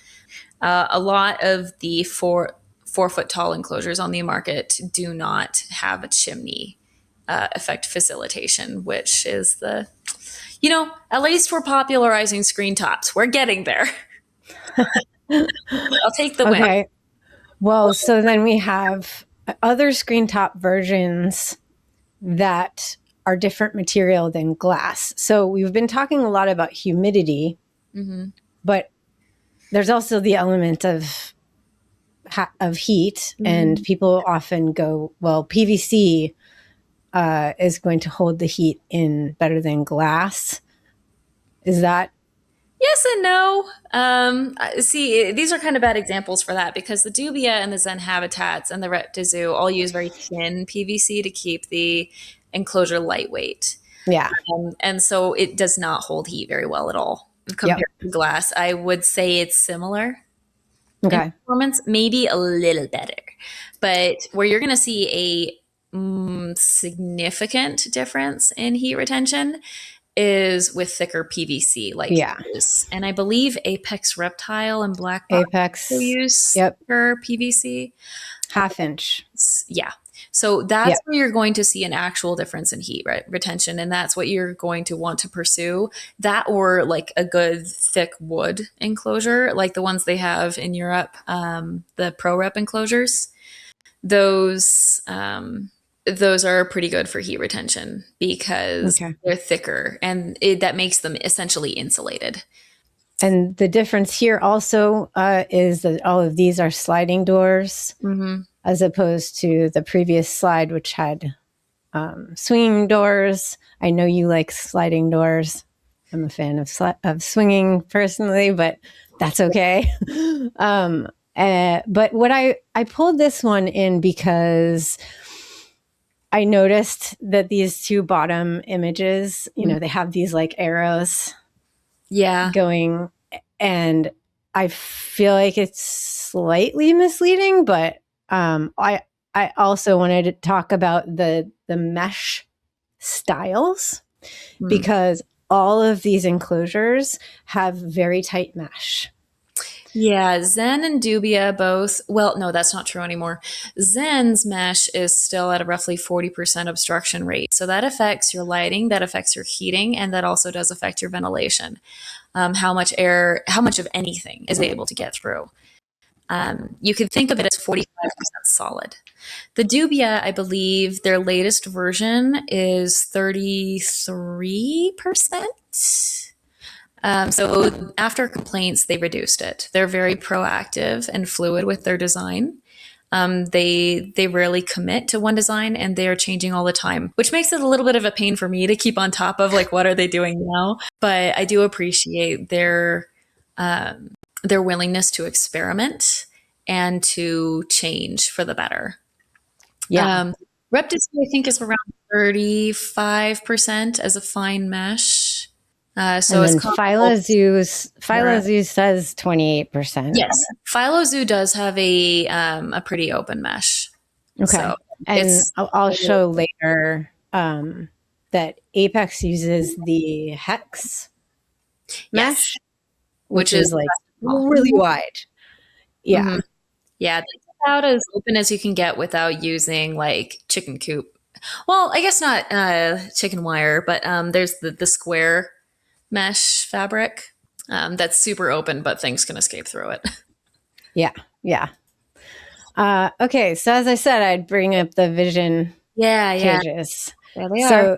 A lot of the 4 foot tall enclosures on the market do not have a chimney effect facilitation, which is at least we're popularizing screen tops. We're getting there. I'll take the win. Okay. Well, so then we have other screen top versions that are different material than glass. So we've been talking a lot about humidity, but there's also the element of heat, and people often go, well, PVC is going to hold the heat in better than glass. Is that? Yes and no. See, these are kind of bad examples for that because the Dubia and the Zen Habitats and the Reptizoo all use very thin PVC to keep the enclosure lightweight. Yeah. And so it does not hold heat very well at all compared to glass. I would say it's similar in Okay. performance, maybe a little better. But where you're going to see a significant difference in heat retention is with thicker PVC like Yeah. this. And I believe Apex Reptile and Black Box Apex. use Yep. thicker PVC. 1/2 inch. Yeah. So that's where you're going to see an actual difference in heat retention. And that's what you're going to want to pursue. That or like a good thick wood enclosure, like the ones they have in Europe, the Pro Rep enclosures. Those are pretty good for heat retention because they're thicker and that makes them essentially insulated. And the difference here also is that all of these are sliding doors, as opposed to the previous slide, which had swinging doors. I know you like sliding doors. I'm a fan of swinging personally, but that's okay. But what I pulled this one in because I noticed that these two bottom images, they have these like arrows going, and I feel like it's slightly misleading, but I also wanted to talk about the mesh styles because all of these enclosures have very tight mesh. Yeah, Zen and Dubia both. Well, no, that's not true anymore. Zen's mesh is still at a roughly 40% obstruction rate. So that affects your lighting, that affects your heating, and that also does affect your ventilation. How much air, how much of anything is able to get through. You can think of it as 45% solid. The Dubia, I believe their latest version is 33%. So after complaints, they reduced it. They're very proactive and fluid with their design. They rarely commit to one design, and they are changing all the time, which makes it a little bit of a pain for me to keep on top of, like, what are they doing now. But I do appreciate their willingness to experiment and to change for the better. Yeah. Um, Reptis, I think, is around 35% as a fine mesh. So And it's then comparable. Phylozoo says 28%. Yes, Phylozoo does have a pretty open mesh. Okay. So And it's I'll show later that Apex uses the hex yes, mesh, which which is is like really wide. Yeah. mm-hmm. Yeah, that's about as open as you can get without using like chicken coop. Well, I guess not chicken wire, but there's the square mesh fabric that's super open, but things can escape through it. Yeah. Yeah. Okay. So as I said, I'd bring up the vision Yeah, yeah, cages. there they are. So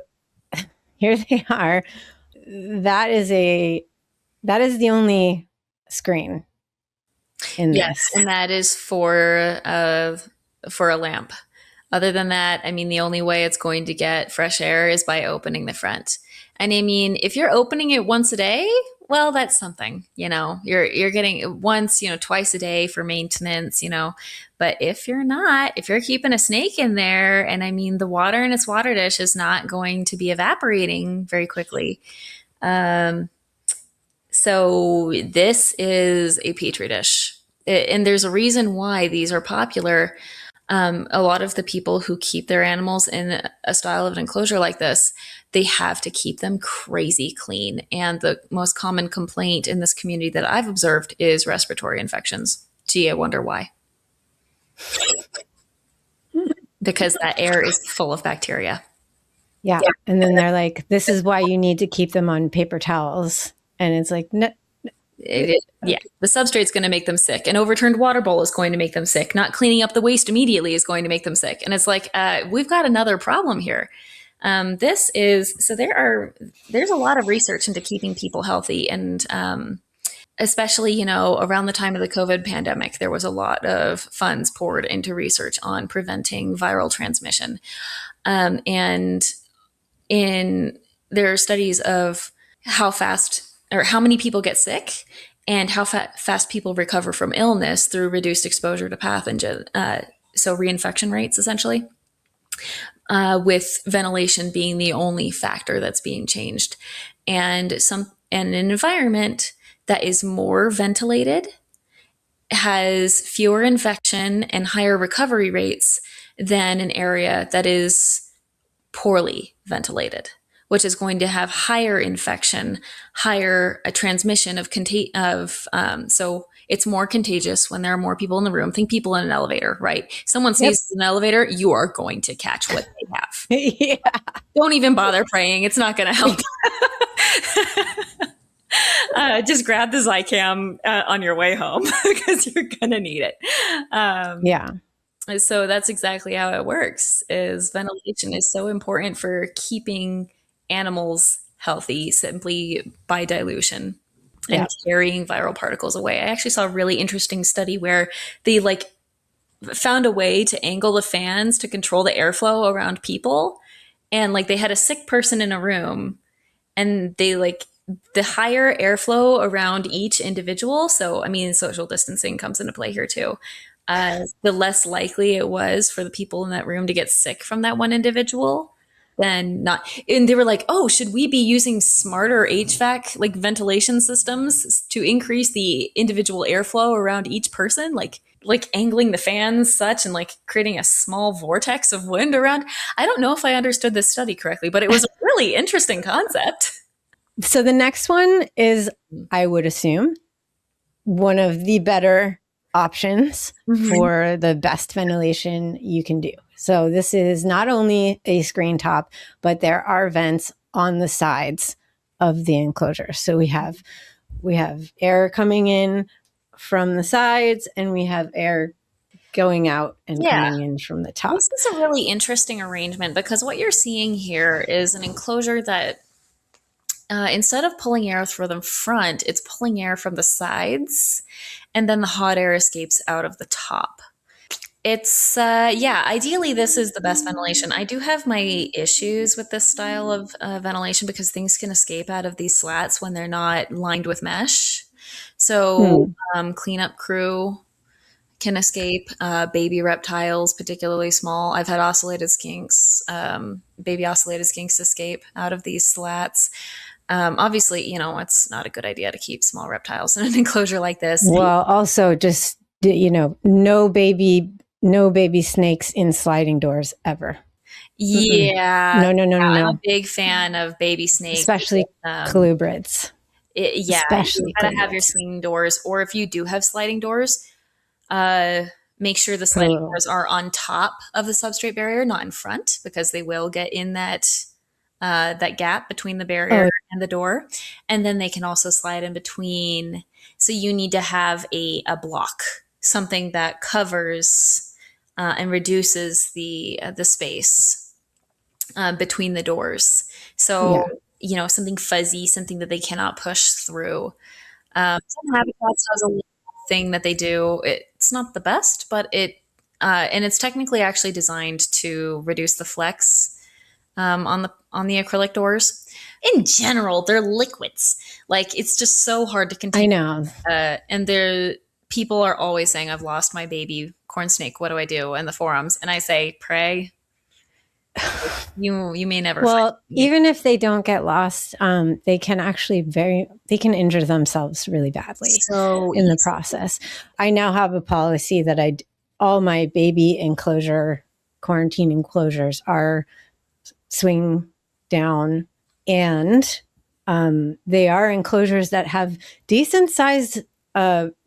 here they are. That is the only screen in Yes, this. and that is for a lamp. Other than that, I mean, the only way it's going to get fresh air is by opening the front. And I mean, if you're opening it once a day, well, that's something. You're getting it once, twice a day for maintenance. But if you're not, if you're keeping a snake in there, and I mean, the water in its water dish is not going to be evaporating very quickly. Um, so this is a petri dish, and there's a reason why these are popular. A lot of the people who keep their animals in a style of an enclosure like this, they have to keep them crazy clean. And the most common complaint in this community that I've observed is respiratory infections. Gee, I wonder why. Because that air is full of bacteria. Yeah. And then they're like, this is why you need to keep them on paper towels. And it's like, no. Yeah, the substrate's going to make them sick. An overturned water bowl is going to make them sick. Not cleaning up the waste immediately is going to make them sick. And it's like, we've got another problem here. There's a lot of research into keeping people healthy, and especially around the time of the COVID pandemic, there was a lot of funds poured into research on preventing viral transmission, and in there are studies of how fast or how many people get sick and how fast people recover from illness through reduced exposure to pathogen. So reinfection rates, essentially, with ventilation being the only factor that's being changed, and an environment that is more ventilated has fewer infection and higher recovery rates than an area that is poorly ventilated, which is going to have higher infection, higher transmission so it's more contagious when there are more people in the room. Think people in an elevator, right? Someone Yep. sneezes in an elevator, you are going to catch what they have. Yeah. Don't even bother praying. It's not going to help. Just grab the Zycam on your way home because you're going to need it. Yeah. So that's exactly how it works. Is ventilation is so important for keeping animals healthy simply by dilution and Yeah. carrying viral particles away. I actually saw a really interesting study where they found a way to angle the fans to control the airflow around people, and they had a sick person in a room, and the higher airflow around each individual. So I mean, social distancing comes into play here too. The less likely it was for the people in that room to get sick from that one individual than not. And they were like, oh, should we be using smarter HVAC, ventilation systems to increase the individual airflow around each person? Like angling the fans such and creating a small vortex of wind around. I don't know if I understood this study correctly, but it was a really interesting concept. So the next one is, I would assume, one of the better options Mm-hmm. for the best ventilation you can do. So this is not only a screen top, but there are vents on the sides of the enclosure. So we have air coming in from the sides, and we have air going out and Yeah. coming in from the top. This is a really interesting arrangement because what you're seeing here is an enclosure that instead of pulling air from the front, it's pulling air from the sides, and then the hot air escapes out of the top. It's, yeah, ideally, this is the best ventilation. I do have my issues with this style of ventilation because things can escape out of these slats when they're not lined with mesh. So, Hmm. cleanup crew can escape. Baby reptiles, particularly small. I've had ocellated skinks, baby ocellated skinks escape out of these slats. Obviously, it's not a good idea to keep small reptiles in an enclosure like this. Well, also just, no baby snakes in sliding doors ever. Mm-mm. Yeah, No, no, no, no, I'm a no. big fan of baby snakes. Especially Um, colubrids. yeah, you Especially gotta have your colubrids. swinging doors, or if you do have sliding doors, uh, make sure the Put a sliding little. doors are on top of the substrate barrier, not in front, because they will get in that gap between the barrier Oh, and the door, and then they can also slide in between. So you need to have a block, something that covers and reduces the space between the doors. So yeah. something fuzzy, something that they cannot push through. Some habitats has a little thing that they do. It's not the best, but and it's technically actually designed to reduce the flex on the acrylic doors. In general, they're liquids. Like it's just so hard to I contain. know. And there, people are always saying, "I've lost my baby corn snake. What do I do?" In the forums, and I say, "Pray. You may never find Well, me." even if they don't get lost, they can actually they can injure themselves really badly So in the easy. process. I now have a policy that all my baby enclosure quarantine enclosures are swing down, and they are enclosures that have decent sized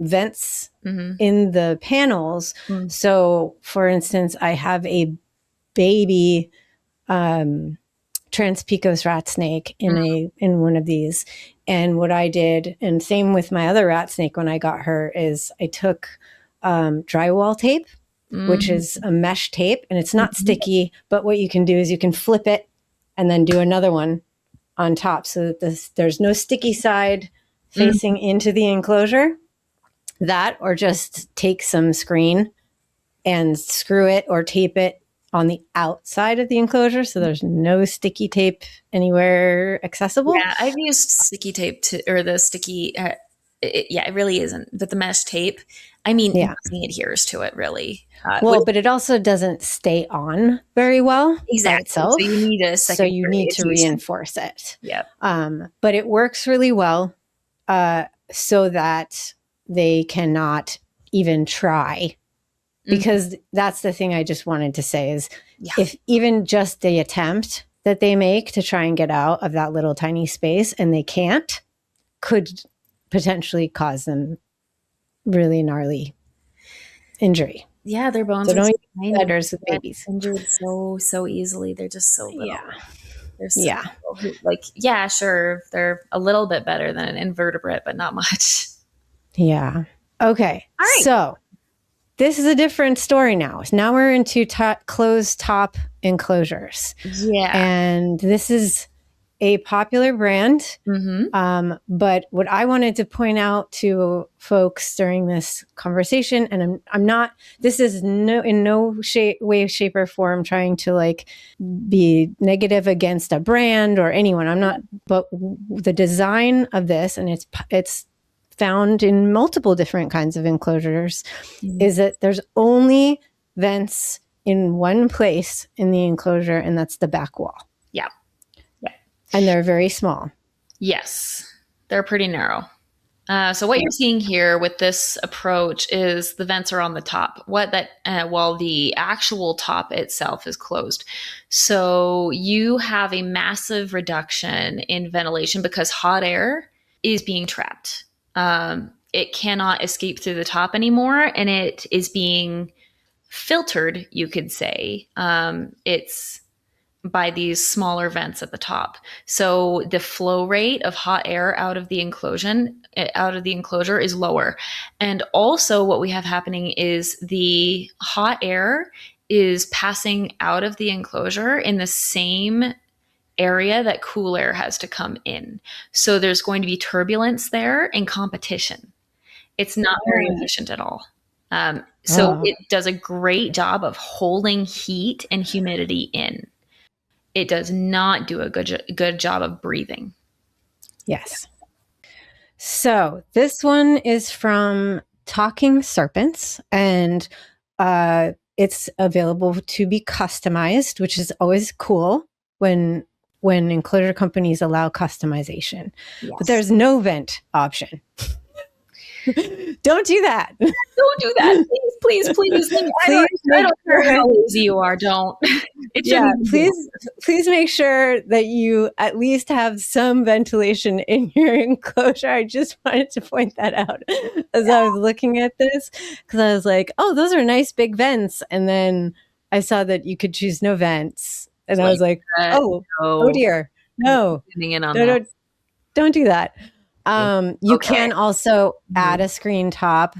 vents Mm-hmm. in the panels. Mm-hmm. So, for instance, I have a baby Transpicos rat snake in one of these. And what I did, and same with my other rat snake when I got her, is I took drywall tape, which is a mesh tape, and it's not Mm-hmm. sticky. But what you can do is you can flip it and then do another one on top, so that there's no sticky side facing into the enclosure. That, or just take some screen and screw it or tape it on the outside of the enclosure so there's no sticky tape anywhere accessible. Yeah, I've used sticky tape or the sticky. Yeah, it really isn't. But the mesh tape, I mean, Yeah. nothing adheres to it really. Well, but it also doesn't stay on very well by Exactly. So you itself. need a So you secondary need to adhesion. reinforce it. Yep. But it works really well so that they cannot even try. Because that's the thing I just wanted to say is, Yeah. if even just the attempt that they make to try and get out of that little tiny space and they can't, could potentially cause them really gnarly injury. Yeah, their bones So are don't so use tiny. spiders with They get babies. injured so easily. They're just so little. Yeah. They're so Yeah. little. Like, yeah, sure, they're a little bit better than an invertebrate, but not much. Yeah. Okay. All right. So this is a different story now. Now we're into closed top enclosures. Yeah. And this is a popular brand. Mm-hmm. But what I wanted to point out to folks during this conversation, and I'm not, this is in no way, shape, or form trying to like be negative against a brand or anyone. I'm not, but the design of this, and it's found in multiple different kinds of enclosures, is that there's only vents in one place in the enclosure, and that's the back wall. Yeah. Yeah. And they're very small. Yes, they're pretty narrow. So what you're seeing here with this approach is the vents are on the top. While the actual top itself is closed. So you have a massive reduction in ventilation because hot air is being trapped. it cannot escape through the top anymore, and it is being filtered, you could say. It's by these smaller vents at the top. So the flow rate of hot air out of the enclosure is lower. And also what we have happening is the hot air is passing out of the enclosure in the same area that cool air has to come in. So there's going to be turbulence there and competition. It's not very efficient at all. So it does a great job of holding heat and humidity in. It does not do a good job of breathing. Yes. So this one is from Talking Serpents, and it's available to be customized, which is always cool when enclosure companies allow customization. Yes. But there's no vent option. Don't do that. Don't do that. Please. I don't care how lazy you are. Don't. Please make sure that you at least have some ventilation in your enclosure. I just wanted to point that out as I was looking at this, because I was like, oh, those are nice big vents. And then I saw that you could choose no vents. And I was like, oh dear. No. Don't do that. You can also add a screen top,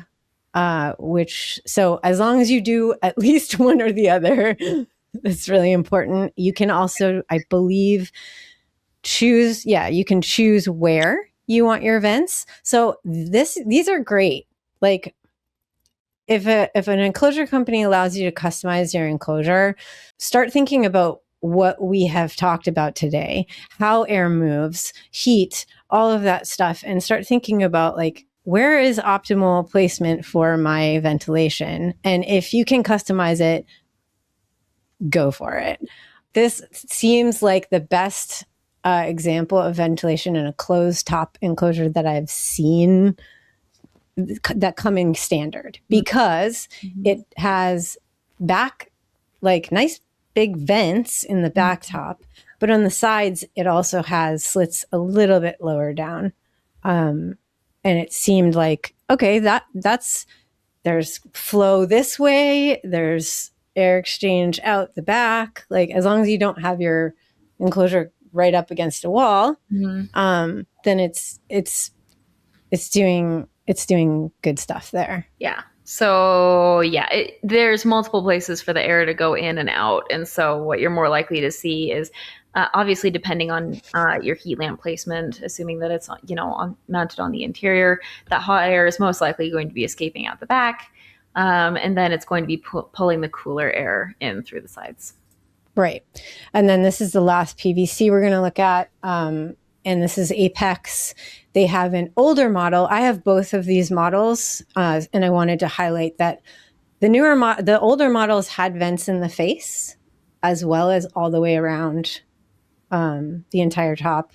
so as long as you do at least one or the other, that's really important. You can also, I believe, choose where you want your vents. So these are great. Like if an enclosure company allows you to customize your enclosure, start thinking about what we have talked about today, how air moves, heat, all of that stuff, and start thinking about like, where is optimal placement for my ventilation? And if you can customize it, go for it. This seems like the best example of ventilation in a closed top enclosure that I've seen that come in standard, because it has back, like nice big vents in the back top, but on the sides, it also has slits a little bit lower down. And it seemed like, okay, there's flow this way, there's air exchange out the back. Like as long as you don't have your enclosure right up against a wall, then it's doing good stuff there. Yeah. So there's multiple places for the air to go in and out. And so what you're more likely to see is obviously depending on your heat lamp placement, assuming that it's mounted on the interior, that hot air is most likely going to be escaping out the back. And then it's going to be pulling the cooler air in through the sides. Right. And then this is the last PVC we're going to look at. And this is Apex. They have an older model. I have both of these models, and I wanted to highlight that the older models had vents in the face, as well as all the way around the entire top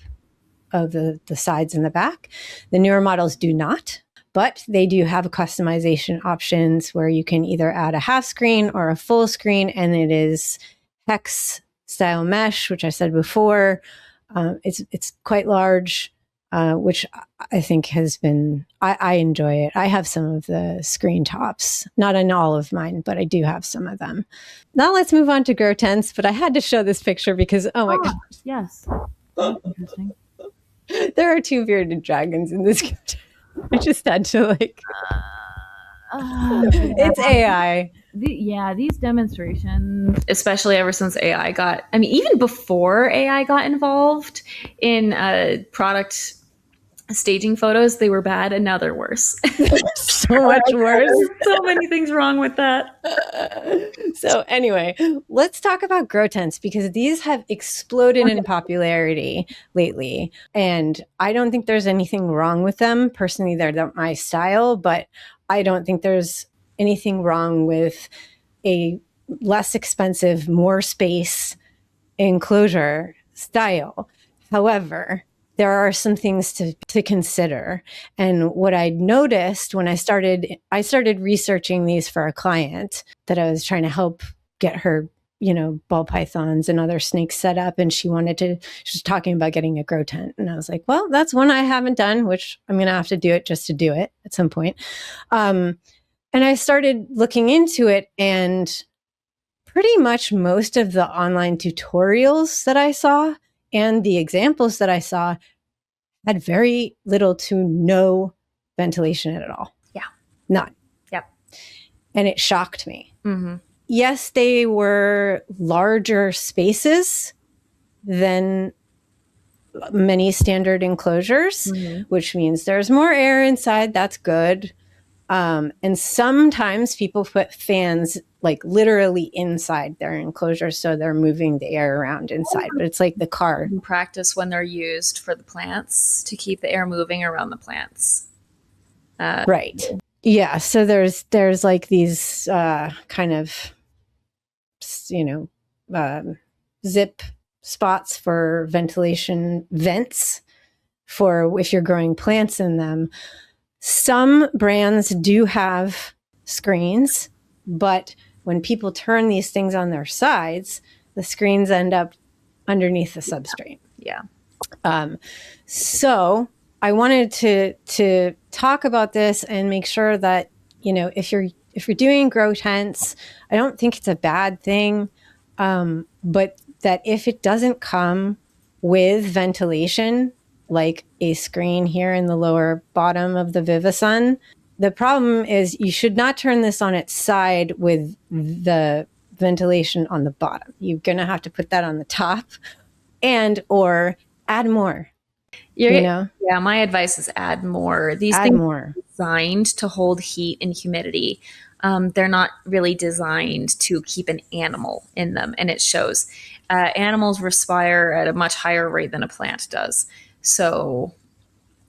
of the sides and the back. The newer models do not, but they do have customization options where you can either add a half screen or a full screen, and it is hex style mesh, which I said before. It's quite large, which I think has been, I enjoy it. I have some of the screen tops, not on all of mine, but I do have some of them. Now let's move on to grow tents, but I had to show this picture because, oh my gosh. Yes. That's interesting. There are two bearded dragons in this. I just had to it's AI. These demonstrations, especially ever since even before AI got involved in product staging photos, they were bad, and now they're worse. So much worse. So many things wrong with that. So anyway, let's talk about grow tents, because these have exploded in popularity lately. And I don't think there's anything wrong with them. Personally, they're not my style, but I don't think there's anything wrong with a less expensive, more space enclosure style. However, there are some things to consider. And what I noticed when I started researching these for a client that I was trying to help get her, ball pythons and other snakes set up, and she was talking about getting a grow tent. And I was like, well, that's one I haven't done, which I'm going to have to do it just to do it at some point. And I started looking into it, and pretty much most of the online tutorials that I saw and the examples that I saw had very little to no ventilation at all. Yeah. None. Yep. And it shocked me. Mm-hmm. Yes, they were larger spaces than many standard enclosures, which means there's more air inside. That's good. And sometimes people put fans like literally inside their enclosure, so they're moving the air around inside. But it's like the car. In practice, when they're used for the plants to keep the air moving around the plants. Right. Yeah. So there's like these kind of zip spots for ventilation vents for if you're growing plants in them. Some brands do have screens, but when people turn these things on their sides, the screens end up underneath the substrate. Yeah. So I wanted to talk about this and make sure that, if you're doing grow tents, I don't think it's a bad thing. But that if it doesn't come with ventilation, like a screen here in the lower bottom of the Vivasun, the problem is you should not turn this on its side with the ventilation on the bottom. You're going to have to put that on the top or add more. Yeah, my advice is add more. These things are designed to hold heat and humidity. They're not really designed to keep an animal in them, and it shows. Animals respire at a much higher rate than a plant does. So,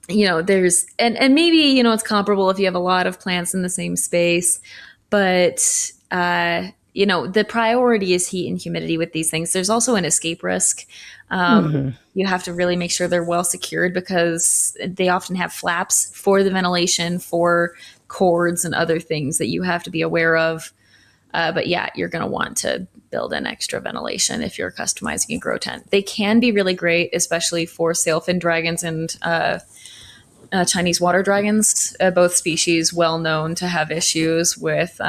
there's, and maybe, it's comparable if you have a lot of plants in the same space, but, the priority is heat and humidity with these things. There's also an escape risk. You have to really make sure they're well secured because they often have flaps for the ventilation, for cords and other things that you have to be aware of. But yeah, you're going to want to build in extra ventilation if you're customizing a grow tent. They can be really great, especially for sailfin dragons and Chinese water dragons, both species well known to have issues with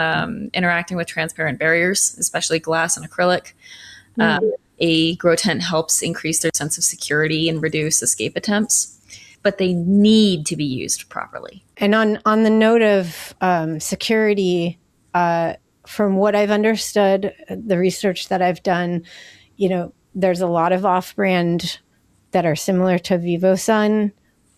interacting with transparent barriers, especially glass and acrylic. A grow tent helps increase their sense of security and reduce escape attempts, but they need to be used properly. And on the note of security, from what I've understood, the research that I've done, there's a lot of off-brand that are similar to Vivasun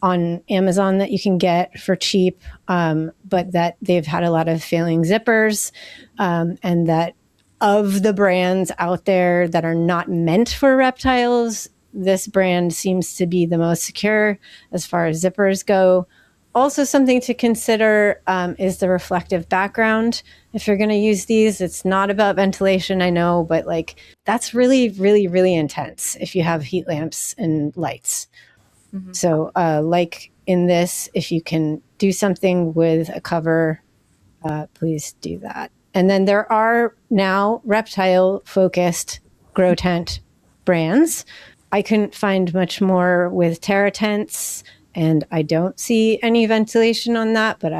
on Amazon that you can get for cheap, but that they've had a lot of failing zippers, and that of the brands out there that are not meant for reptiles, this brand seems to be the most secure as far as zippers go. Also, something to consider is the reflective background. If you're going to use these, it's not about ventilation, I know, but that's really, really, really intense if you have heat lamps and lights. Mm-hmm. So like in this, if you can do something with a cover, please do that. And then there are now reptile-focused grow tent brands. I couldn't find much more with Terra tents, and I don't see any ventilation on that, but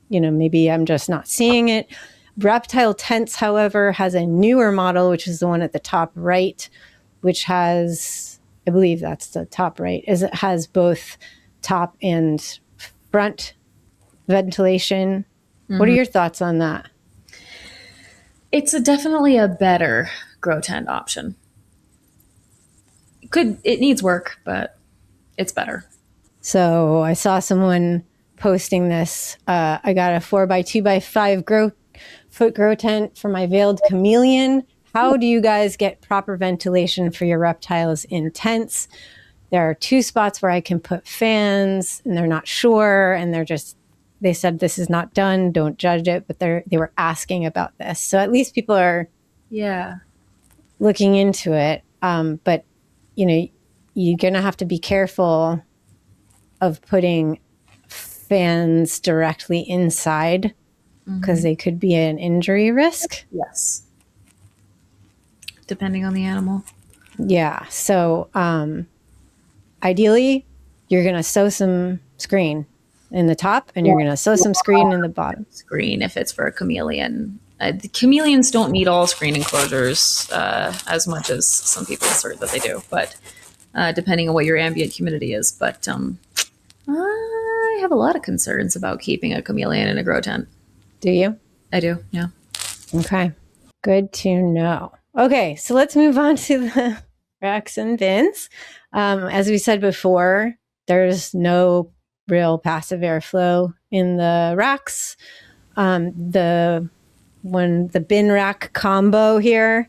maybe I'm just not seeing it. Reptile Tents, however, has a newer model, which is the one at the top right, which has, I believe that's the top right, is it has both top and front ventilation. Mm-hmm. What are your thoughts on that? It's definitely a better grow tent option. It needs work, but it's better. So I saw someone posting this. I got a 4x2x5 foot grow tent for my veiled chameleon. How do you guys get proper ventilation for your reptiles in tents? There are 2 spots where I can put fans, and they're not sure, and they said this is not done, don't judge it, but they were asking about this. So at least people are looking into it. But you're going to have to be careful of putting fans directly inside because they could be an injury risk. Yes. depending on the animal. Yeah. So ideally, you're going to sew some screen in the top and you're going to sew some screen in the bottom. Screen if it's for a chameleon. The chameleons don't need all screen enclosures as much as some people assert that they do, but depending on what your ambient humidity is. But I have a lot of concerns about keeping a chameleon in a grow tent. Do you? I do, yeah. Okay. Good to know. Okay, so let's move on to the racks and bins. As we said before, there's no real passive airflow in the racks. The bin rack combo here,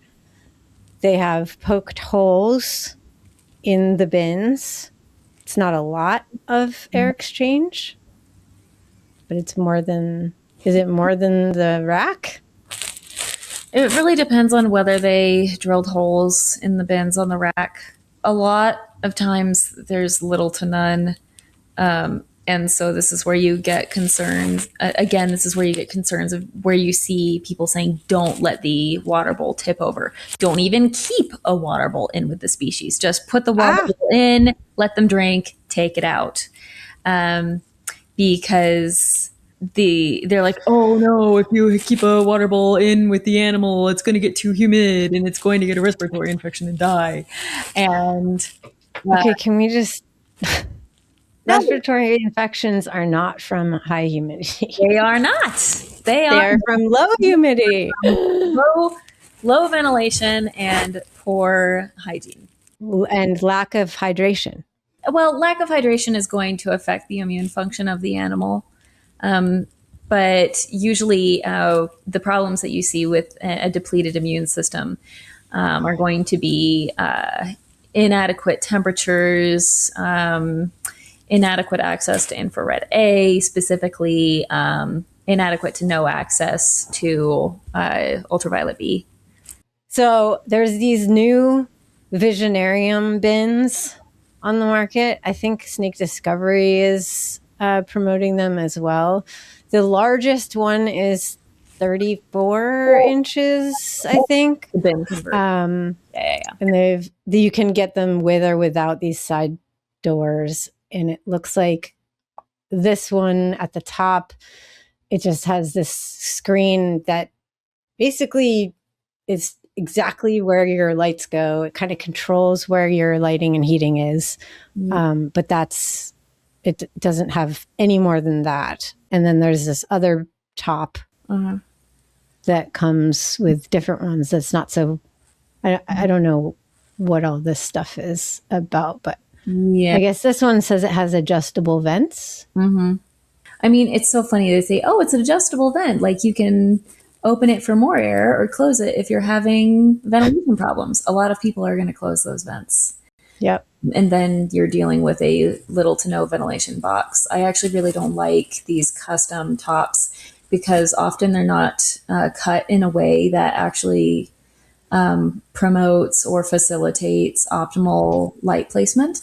they have poked holes in the bins. It's not a lot of air exchange, but it's more than, is it more than the rack? It really depends on whether they drilled holes in the bins on the rack. A lot of times there's little to none. And so this is where you get concerns. Again, this is where you get concerns of where you see people saying, don't let the water bowl tip over. Don't even keep a water bowl in with the species. Just put the water bowl in, let them drink, take it out. Because they're like, oh no, if you keep a water bowl in with the animal, it's going to get too humid and it's going to get a respiratory infection and die. And okay, can we just... Respiratory infections are not from high humidity. They are not. They are from low humidity. Low ventilation and poor hygiene. And lack of hydration. Well, lack of hydration is going to affect the immune function of the animal. But usually the problems that you see with a depleted immune system are going to be inadequate temperatures, inadequate access to infrared A, specifically inadequate to no access to ultraviolet B. So there's these new Visionarium bins on the market. I think Snake Discovery is promoting them as well. The largest one is 34 inches, I think. The bin converter. Yeah. And you can get them with or without these side doors. And it looks like this one at the top, it just has this screen that basically is exactly where your lights go. It kind of controls where your lighting and heating is. But it doesn't have any more than that. And then there's this other top that comes with different ones. That's not so, I don't know what all this stuff is about, but yeah, I guess this one says it has adjustable vents. Mm-hmm. I mean, it's so funny. They say, oh, it's an adjustable vent. Like you can open it for more air or close it if you're having ventilation problems. A lot of people are going to close those vents. Yep. And then you're dealing with a little to no ventilation box. I actually really don't like these custom tops because often they're not cut in a way that actually promotes or facilitates optimal light placement.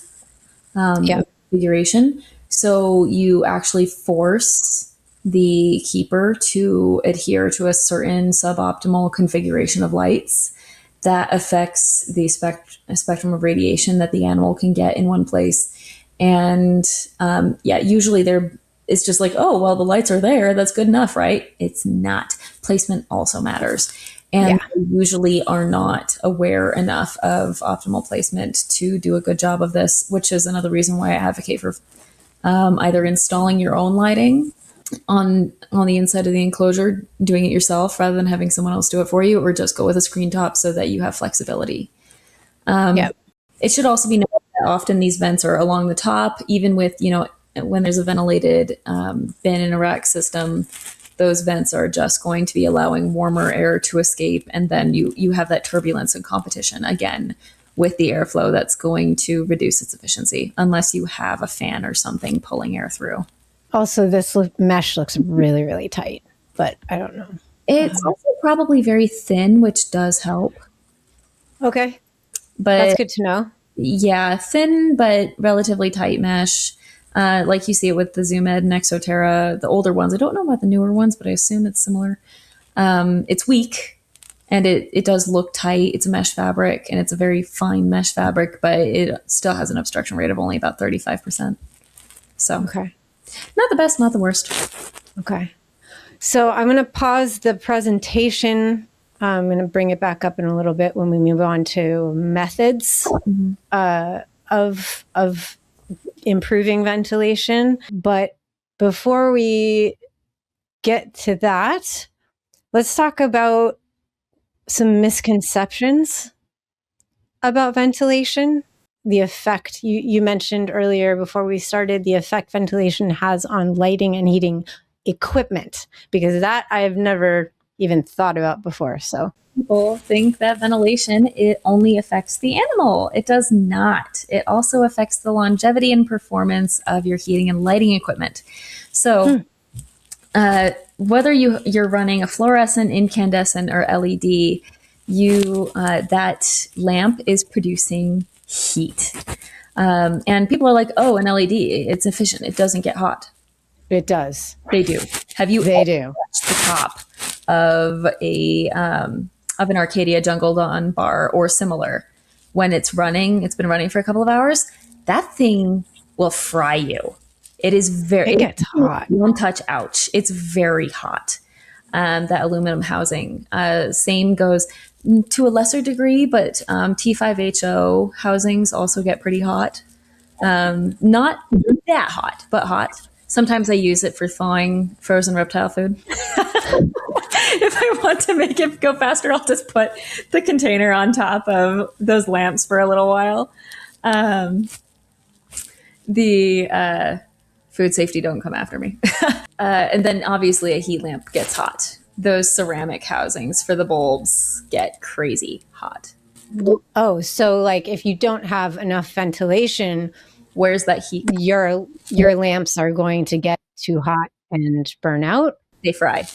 Configuration. So you actually force the keeper to adhere to a certain suboptimal configuration of lights that affects the spectrum of radiation that the animal can get in one place. And usually it's just like, oh, well, the lights are there. That's good enough, right? It's not. Placement also matters. And they usually are not aware enough of optimal placement to do a good job of this, which is another reason why I advocate for either installing your own lighting on the inside of the enclosure, doing it yourself rather than having someone else do it for you, or just go with a screen top so that you have flexibility. It should also be noted that often these vents are along the top, even with, when there's a ventilated bin in a rack system, those vents are just going to be allowing warmer air to escape. And then you have that turbulence and competition again with the airflow that's going to reduce its efficiency unless you have a fan or something pulling air through. Also, this mesh looks really, really tight, but I don't know. It's also probably very thin, which does help. Okay. But that's good to know. Yeah, thin but relatively tight mesh. Like you see it with the Zoom Ed and Exoterra, the older ones. I don't know about the newer ones, but I assume it's similar. It's weak. And it does look tight. It's a mesh fabric, and it's a very fine mesh fabric, but it still has an obstruction rate of only about 35%. So Okay. not the best, not the worst. Okay. So I'm going to pause the presentation. I'm going to bring it back up in a little bit when we move on to methods of improving ventilation. But before we get to that, let's talk about some misconceptions about ventilation. The effect you mentioned earlier before we started, the effect ventilation has on lighting and heating equipment, because that I've never even thought about before. So people think that ventilation, it only affects the animal. It does not. It also affects the longevity and performance of your heating and lighting equipment. So whether you're running a fluorescent, incandescent, or LED, that lamp is producing heat. And people are like, oh, an LED, it's efficient. It doesn't get hot. it does. They do. Have you They do. touched the top of an Arcadia Jungle Dawn bar or similar? When it's running, it's been running for a couple of hours, that thing will fry you. It is very, It gets hot. One touch, ouch. It's very hot. That aluminum housing. Same goes to a lesser degree, but T5HO housings also get pretty hot. Not that hot, but hot. Sometimes I use it for thawing frozen reptile food. If I want to make it go faster, I'll just put the container on top of those lamps for a little while. The food safety don't come after me. And then obviously a heat lamp gets hot. Those ceramic housings for the bulbs get crazy hot. Oh, so like if you don't have enough ventilation, Where's that heat? your lamps are going to get too hot and burn out. They fry.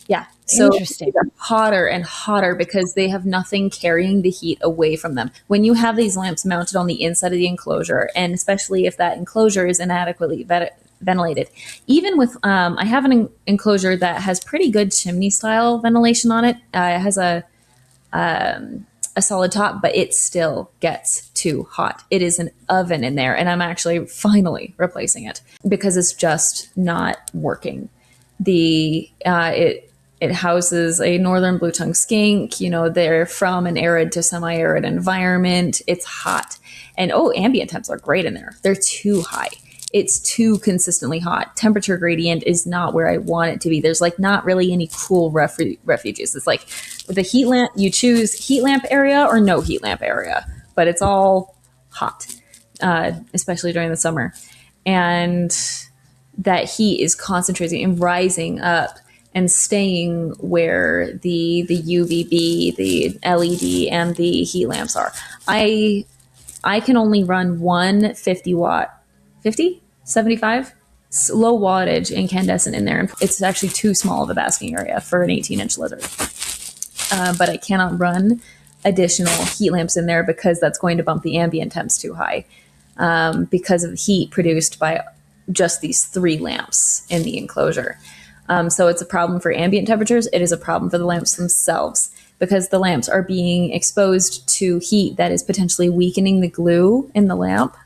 Yeah. So Interesting. they're hotter and hotter because they have nothing carrying the heat away from them. When you have these lamps mounted on the inside of the enclosure, and especially if that enclosure is inadequately ventilated, even with, I have an enclosure that has pretty good chimney style ventilation on it. It has a solid top, but it still gets too hot. It is an oven in there, and I'm actually finally replacing it because it's just not working. It houses a northern blue tongue skink. You know, they're from an arid to semi-arid environment. It's hot, and ambient temps are great in there. They're too high. It's too consistently hot. Temperature gradient is not where I want it to be. There's like not really any cool refuges. It's like with a heat lamp, you choose heat lamp area or no heat lamp area, but it's all hot, especially during the summer. And that heat is concentrating and rising up and staying where the UVB, the LED, and the heat lamps are. I can only run one 75 low wattage incandescent in there. And it's actually too small of a basking area for an 18-inch lizard. But I cannot run additional heat lamps in there because that's going to bump the ambient temps too high because of the heat produced by just these 3 lamps in the enclosure. So it's a problem for ambient temperatures. It is a problem for the lamps themselves because the lamps are being exposed to heat that is potentially weakening the glue in the lamp.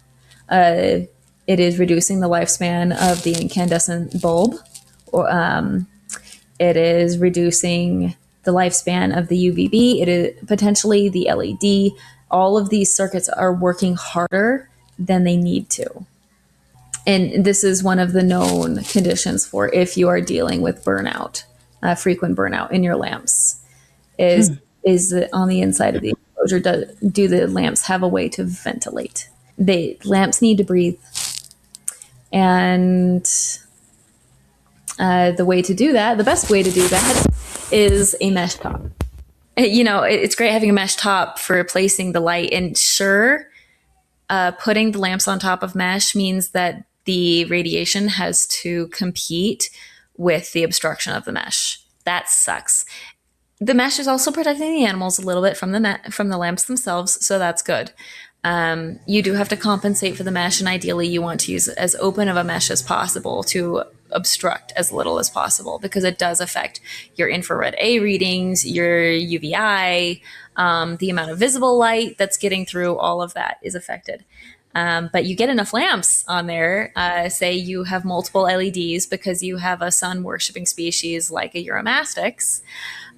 It is reducing the lifespan of the incandescent bulb. It is reducing the lifespan of the UVB. It is potentially the LED. All of these circuits are working harder than they need to. And this is one of the known conditions for if you are dealing with burnout, frequent burnout in your lamps, is on the inside of the enclosure. Do the lamps have a way to ventilate? Lamps need to breathe. And the way to do that, the best way to do that is a mesh top. You know, it's great having a mesh top for placing the light. And sure, putting the lamps on top of mesh means that the radiation has to compete with the obstruction of the mesh. That sucks. The mesh is also protecting the animals a little bit from the lamps themselves, so that's good. You do have to compensate for the mesh, and ideally you want to use as open of a mesh as possible to obstruct as little as possible, because it does affect your infrared A readings, your UVI, the amount of visible light that's getting through. All of that is affected. But you get enough lamps on there. Say you have multiple LEDs because you have a sun worshipping species like a Euromastix,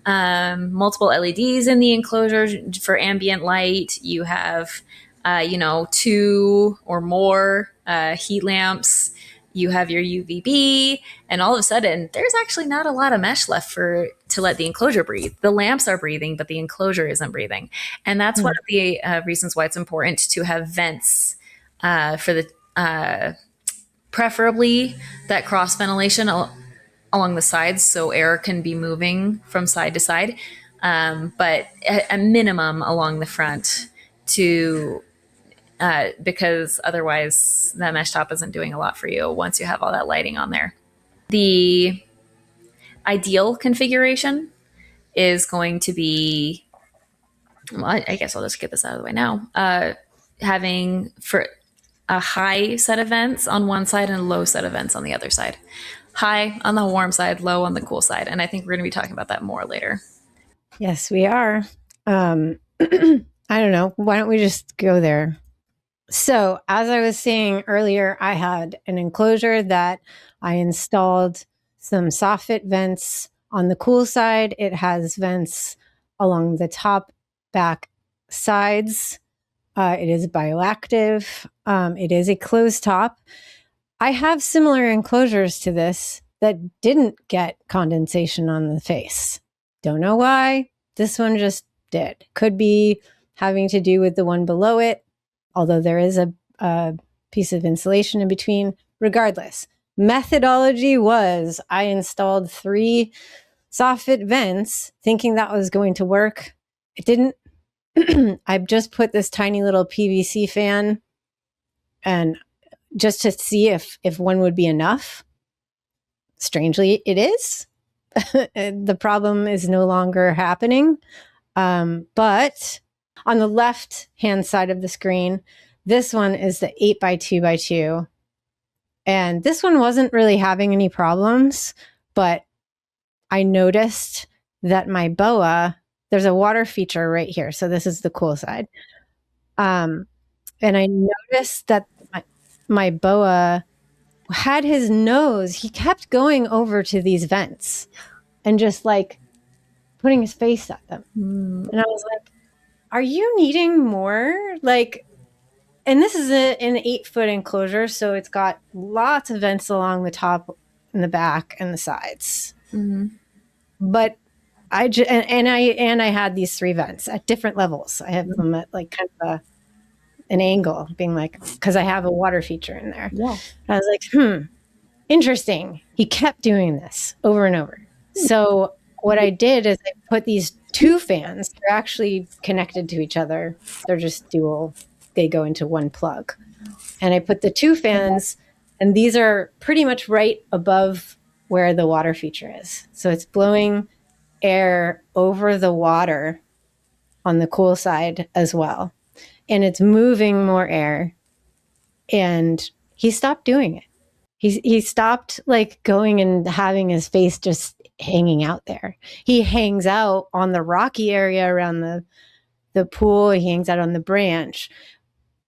multiple LEDs in the enclosure for ambient light. You have, two or more heat lamps. You have your UVB, and all of a sudden, there's actually not a lot of mesh left to let the enclosure breathe. The lamps are breathing, but the enclosure isn't breathing, and that's one of the reasons why it's important to have vents for the preferably that cross ventilation along the sides, so air can be moving from side to side, but a minimum along the front to because otherwise that mesh top isn't doing a lot for you once you have all that lighting on there. The ideal configuration is going to be, well, I guess I'll just get this out of the way now, having for a high set of vents on one side and a low set of vents on the other side. High on the warm side, low on the cool side. And I think we're going to be talking about that more later. Yes, we are. I don't know. Why don't we just go there? So, as I was saying earlier, I had an enclosure that I installed some soffit vents on the cool side. It has vents along the top, back sides. It is bioactive. It is a closed top. I have similar enclosures to this that didn't get condensation on the face. Don't know why. This one just did. Could be having to do with the one below it, although there is a piece of insulation in between. Regardless, methodology was I installed 3 soffit vents thinking that was going to work. It didn't. I've just put this tiny little PVC fan and just to see if one would be enough. Strangely, it is. The problem is no longer happening. But on the left-hand side of the screen, this one is the 8x2x2. And this one wasn't really having any problems, but I noticed that my boa, there's a water feature right here. So this is the cool side. And I noticed that my boa had his nose, he kept going over to these vents and just like putting his face at them. And I was like, are you needing more? Like, and this is an 8-foot enclosure, so it's got lots of vents along the top and the back and the sides. But I had these 3 vents at different levels. I have them at like kind of an angle, being like, because I have a water feature in there. Yeah. I was like, interesting. He kept doing this over and over. So what I did is I put these 2 fans. They're actually connected to each other. They're just dual. They go into one plug. And I put the 2 fans, and these are pretty much right above where the water feature is. So it's blowing air over the water on the cool side as well. And it's moving more air. And he stopped doing it. He stopped like going and having his face just hanging out there. He hangs out on the rocky area around the pool. He hangs out on the branch.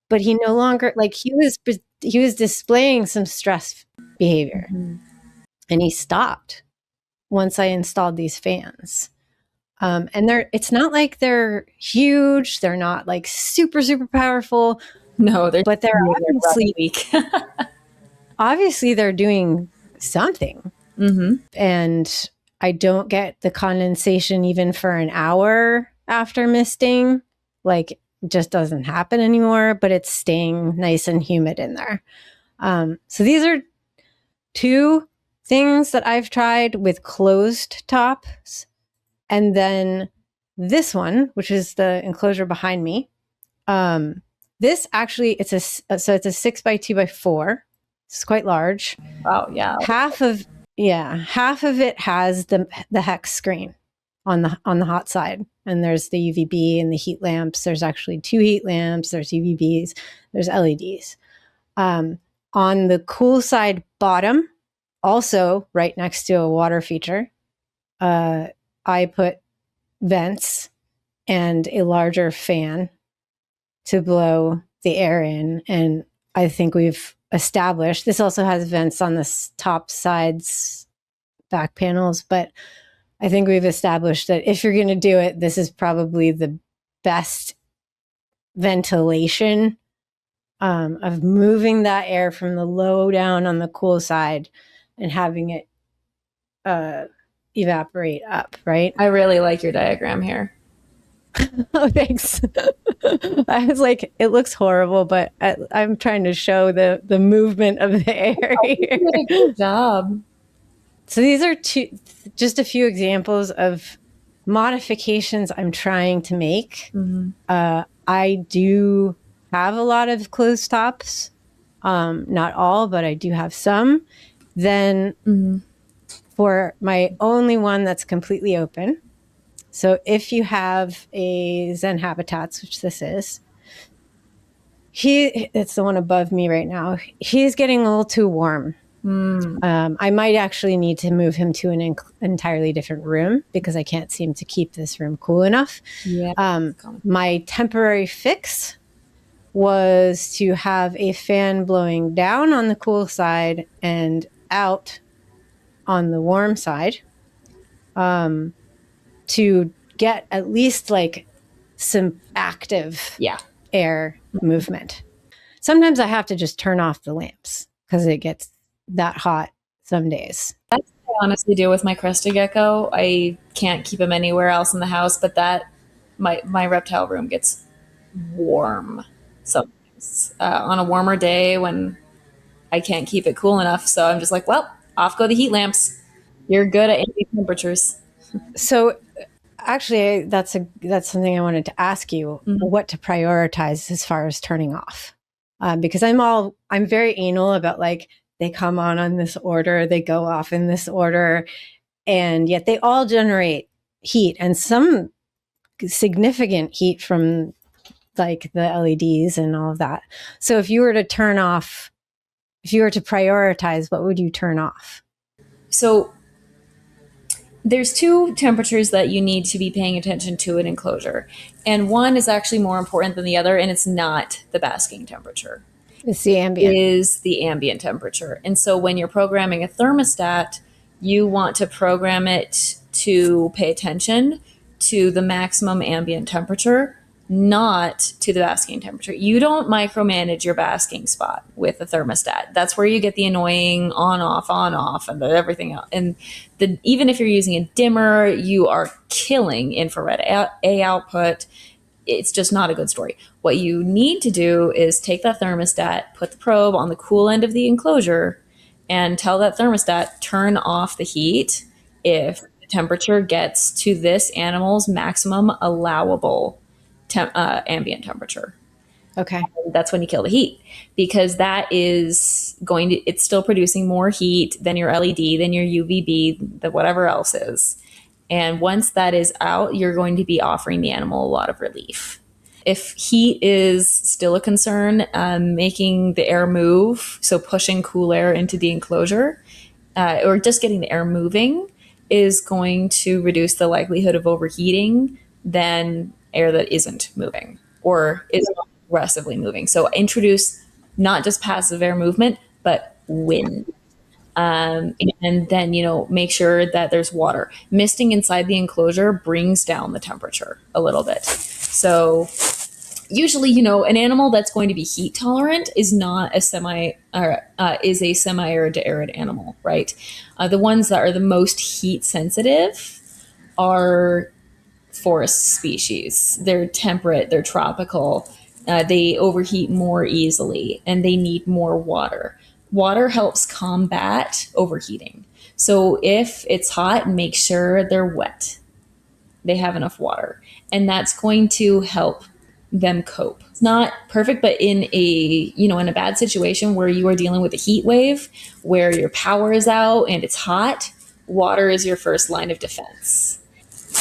But he no longer, like he was displaying some stress behavior. And he stopped once I installed these fans. And it's not like they're huge. They're not like super, super powerful. No, but they're obviously weak. Obviously, they're doing something. And I don't get the condensation even for an hour after misting. Like, it just doesn't happen anymore, but it's staying nice and humid in there. So these are 2 things that I've tried with closed tops. And then this one, which is the enclosure behind me. This actually, it's a 6x2x4. It's quite large. Wow, yeah. Half of it has the hex screen. on the hot side. And there's the UVB and the heat lamps. There's actually 2 heat lamps. There's UVBs. There's LEDs. On the cool side bottom, also right next to a water feature, I put vents and a larger fan to blow the air in. And I think we've established, this also has vents on the top sides, back panels, but I think we've established that if you're going to do it, this is probably the best ventilation of moving that air from the low down on the cool side and having it evaporate up, right? I really like your diagram here. Oh, thanks. I was like, it looks horrible, but I'm trying to show the movement of the air here. You did a good job. So these are just a few examples of modifications I'm trying to make. I do have a lot of closed tops, not all, but I do have some. Then for my only one that's completely open. So if you have a Zen Habitats, which this is, it's the one above me right now. He's getting a little too warm. I might actually need to move him to an entirely different room because I can't seem to keep this room cool enough. Yeah. My temporary fix was to have a fan blowing down on the cool side and out on the warm side, to get at least like some active air movement. Sometimes I have to just turn off the lamps because it gets that hot some days. That's what I honestly do with my crested gecko. I can't keep him anywhere else in the house, but my reptile room gets warm sometimes on a warmer day when I can't keep it cool enough. So I'm just like, well, off go the heat lamps. You're good at ambient temperatures. So actually, that's something I wanted to ask you, what to prioritize as far as turning off. Because I'm very anal about like, they come on this order, they go off in this order, and yet they all generate heat and some significant heat from like the LEDs and all of that. So if you were to prioritize, what would you turn off? So there's 2 temperatures that you need to be paying attention to in enclosure. And one is actually more important than the other, and it's not the basking temperature. It's the ambient. It is the ambient temperature. And so when you're programming a thermostat, you want to program it to pay attention to the maximum ambient temperature, not to the basking temperature. You don't micromanage your basking spot with a thermostat. That's where you get the annoying on, off, and everything else. And even if you're using a dimmer, you are killing infrared A output. It's just not a good story. What you need to do is take that thermostat, put the probe on the cool end of the enclosure, and tell that thermostat, turn off the heat if the temperature gets to this animal's maximum allowable ambient temperature. Okay. That's when you kill the heat, because that is it's still producing more heat than your LED, than your UVB, the whatever else is. And once that is out, you're going to be offering the animal a lot of relief. If heat is still a concern, making the air move, so pushing cool air into the enclosure, or just getting the air moving, is going to reduce the likelihood of overheating than air that isn't moving or is aggressively moving. So introduce not just passive air movement, but wind. And then, make sure that there's water. Misting inside the enclosure brings down the temperature a little bit. So usually, an animal that's going to be heat tolerant is not a semi-arid to arid animal, right? The ones that are the most heat sensitive are forest species. They're temperate, they're tropical, they overheat more easily, and they need more water. Water helps combat overheating. So if it's hot, make sure they're wet. They have enough water. And that's going to help them cope. It's not perfect, but in a bad situation where you are dealing with a heat wave, where your power is out and it's hot, water is your first line of defense.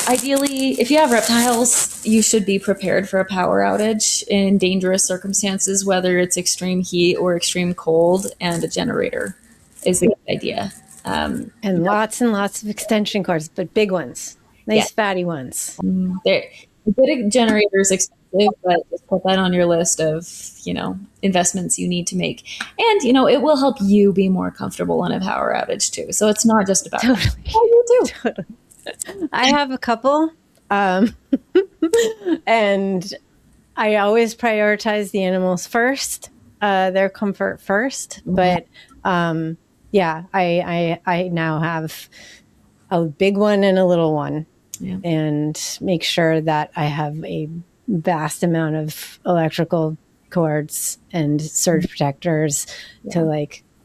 Ideally, if you have reptiles, you should be prepared for a power outage in dangerous circumstances, whether it's extreme heat or extreme cold, and a generator is a good idea. And lots of extension cords, but big ones, Yeah, nice fatty ones. a good generator is expensive, but just put that on your list of, investments you need to make. And, it will help you be more comfortable in a power outage too. So it's not just about that. Totally. Oh, you too. Totally. I have a couple, and I always prioritize the animals first, their comfort first. But yeah, I now have a big one and a little one, Yeah. and make sure that I have a vast amount of electrical cords and surge protectors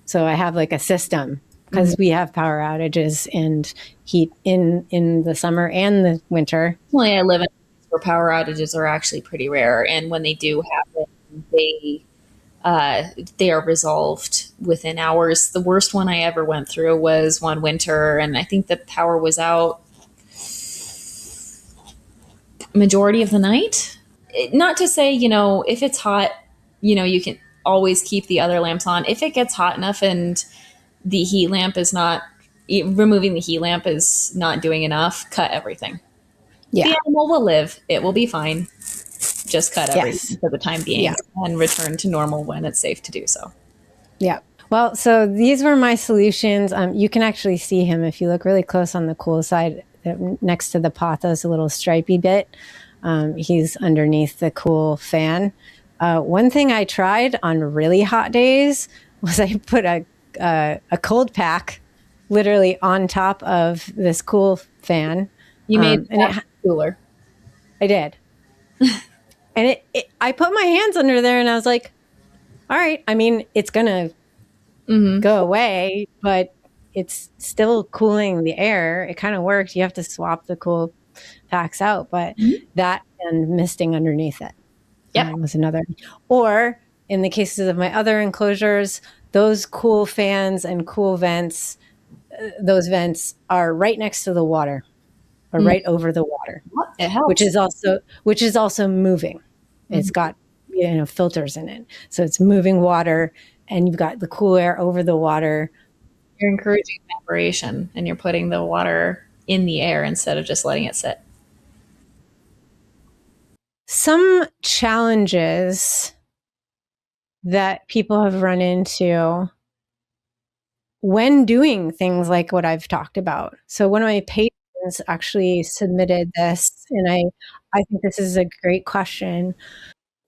so I have like a system, because we have power outages and heat in the summer and the winter. Personally, I live in a place where power outages are actually pretty rare, and when they do happen, they are resolved within hours. The worst one I ever went through was one winter, and I think the power was out majority of the night. Not to say, if it's hot, you can always keep the other lamps on. If it gets hot enough and the heat lamp is not, removing the heat lamp is not doing enough, cut everything. Yeah. The animal will live. It will be fine. Just cut everything Yes. for the time being, Yeah. and return to normal when it's safe to do so. Yeah. Well, so these were my solutions. You can actually see him if you look really close on the cool side next to the pothos, a little stripy bit. He's underneath the cool fan. One thing I tried on really hot days was I put a cold pack literally on top of this cool fan. You made it cooler. I did. And I put my hands under there and I was like, all right, I mean, it's going to go away, but it's still cooling the air. It kind of works. You have to swap the cool packs out, but that and misting underneath it was another. Or in the cases of my other enclosures, those cool fans and cool vents, those vents are right next to the water or right over the water, It helps. which is also moving. It's got filters in it, so it's moving water, and you've got the cool air over the water. You're encouraging evaporation, and you're putting the water in the air instead of just letting it sit. Some challenges that people have run into when doing things like what I've talked about. So one of my patrons actually submitted this, and I think this is a great question.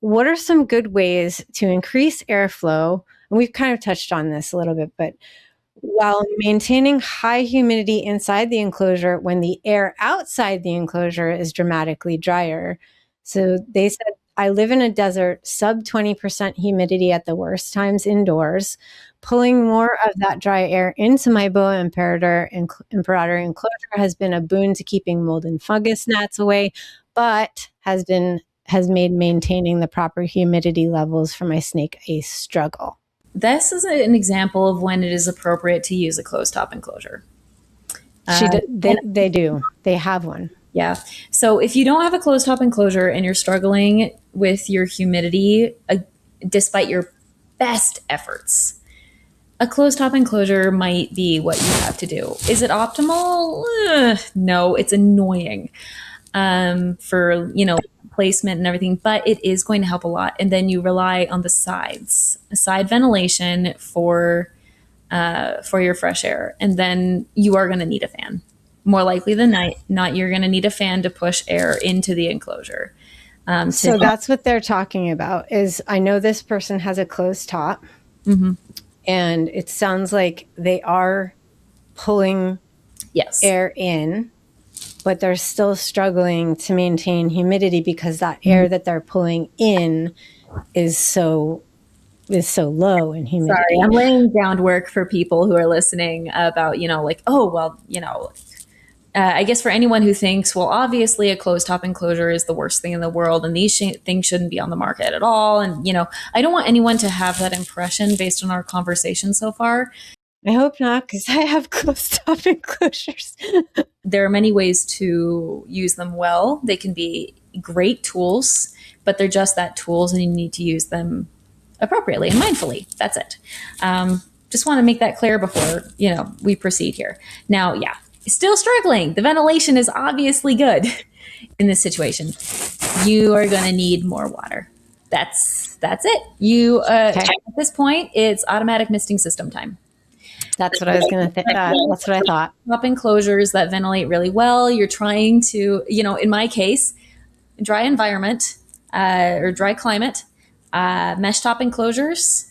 What are some good ways to increase airflow? And we've kind of touched on this a little bit, but while maintaining high humidity inside the enclosure when the air outside the enclosure is dramatically drier. So they said, I live in a desert, sub 20% humidity at the worst times indoors. Pulling more of that dry air into my boa imperator enclosure has been a boon to keeping mold and fungus gnats away, but has made maintaining the proper humidity levels for my snake a struggle. This is an example of when it is appropriate to use a closed top enclosure. They do. They have one. Yeah. So if you don't have a closed top enclosure and you're struggling with your humidity, despite your best efforts, a closed top enclosure might be what you have to do. Is it optimal? No, it's annoying for, placement and everything, but it is going to help a lot. And then you rely on the side ventilation for your fresh air. And then you are going to need a fan. More likely than not, you're going to need a fan to push air into the enclosure. So that's what they're talking about. Is I know this person has a closed top, and it sounds like they are pulling air in, but they're still struggling to maintain humidity because that air that they're pulling in is so low in humidity. Sorry, I'm laying groundwork for people who are listening about, I guess for anyone who thinks, well, obviously a closed top enclosure is the worst thing in the world and these things shouldn't be on the market at all. And, I don't want anyone to have that impression based on our conversation so far. I hope not, because I have closed-top enclosures. There are many ways to use them well. They can be great tools, but they're just that tools, and you need to use them appropriately and mindfully. That's it. Just want to make that clear before we proceed here. Now, yeah, still struggling. The ventilation is obviously good in this situation. You are going to need more water. That's it. You Okay. at this point, it's automatic misting system time. That's what I was going to think. That's what I thought. Top enclosures that ventilate really well. You're trying to, in my case, dry environment or dry climate, mesh top enclosures,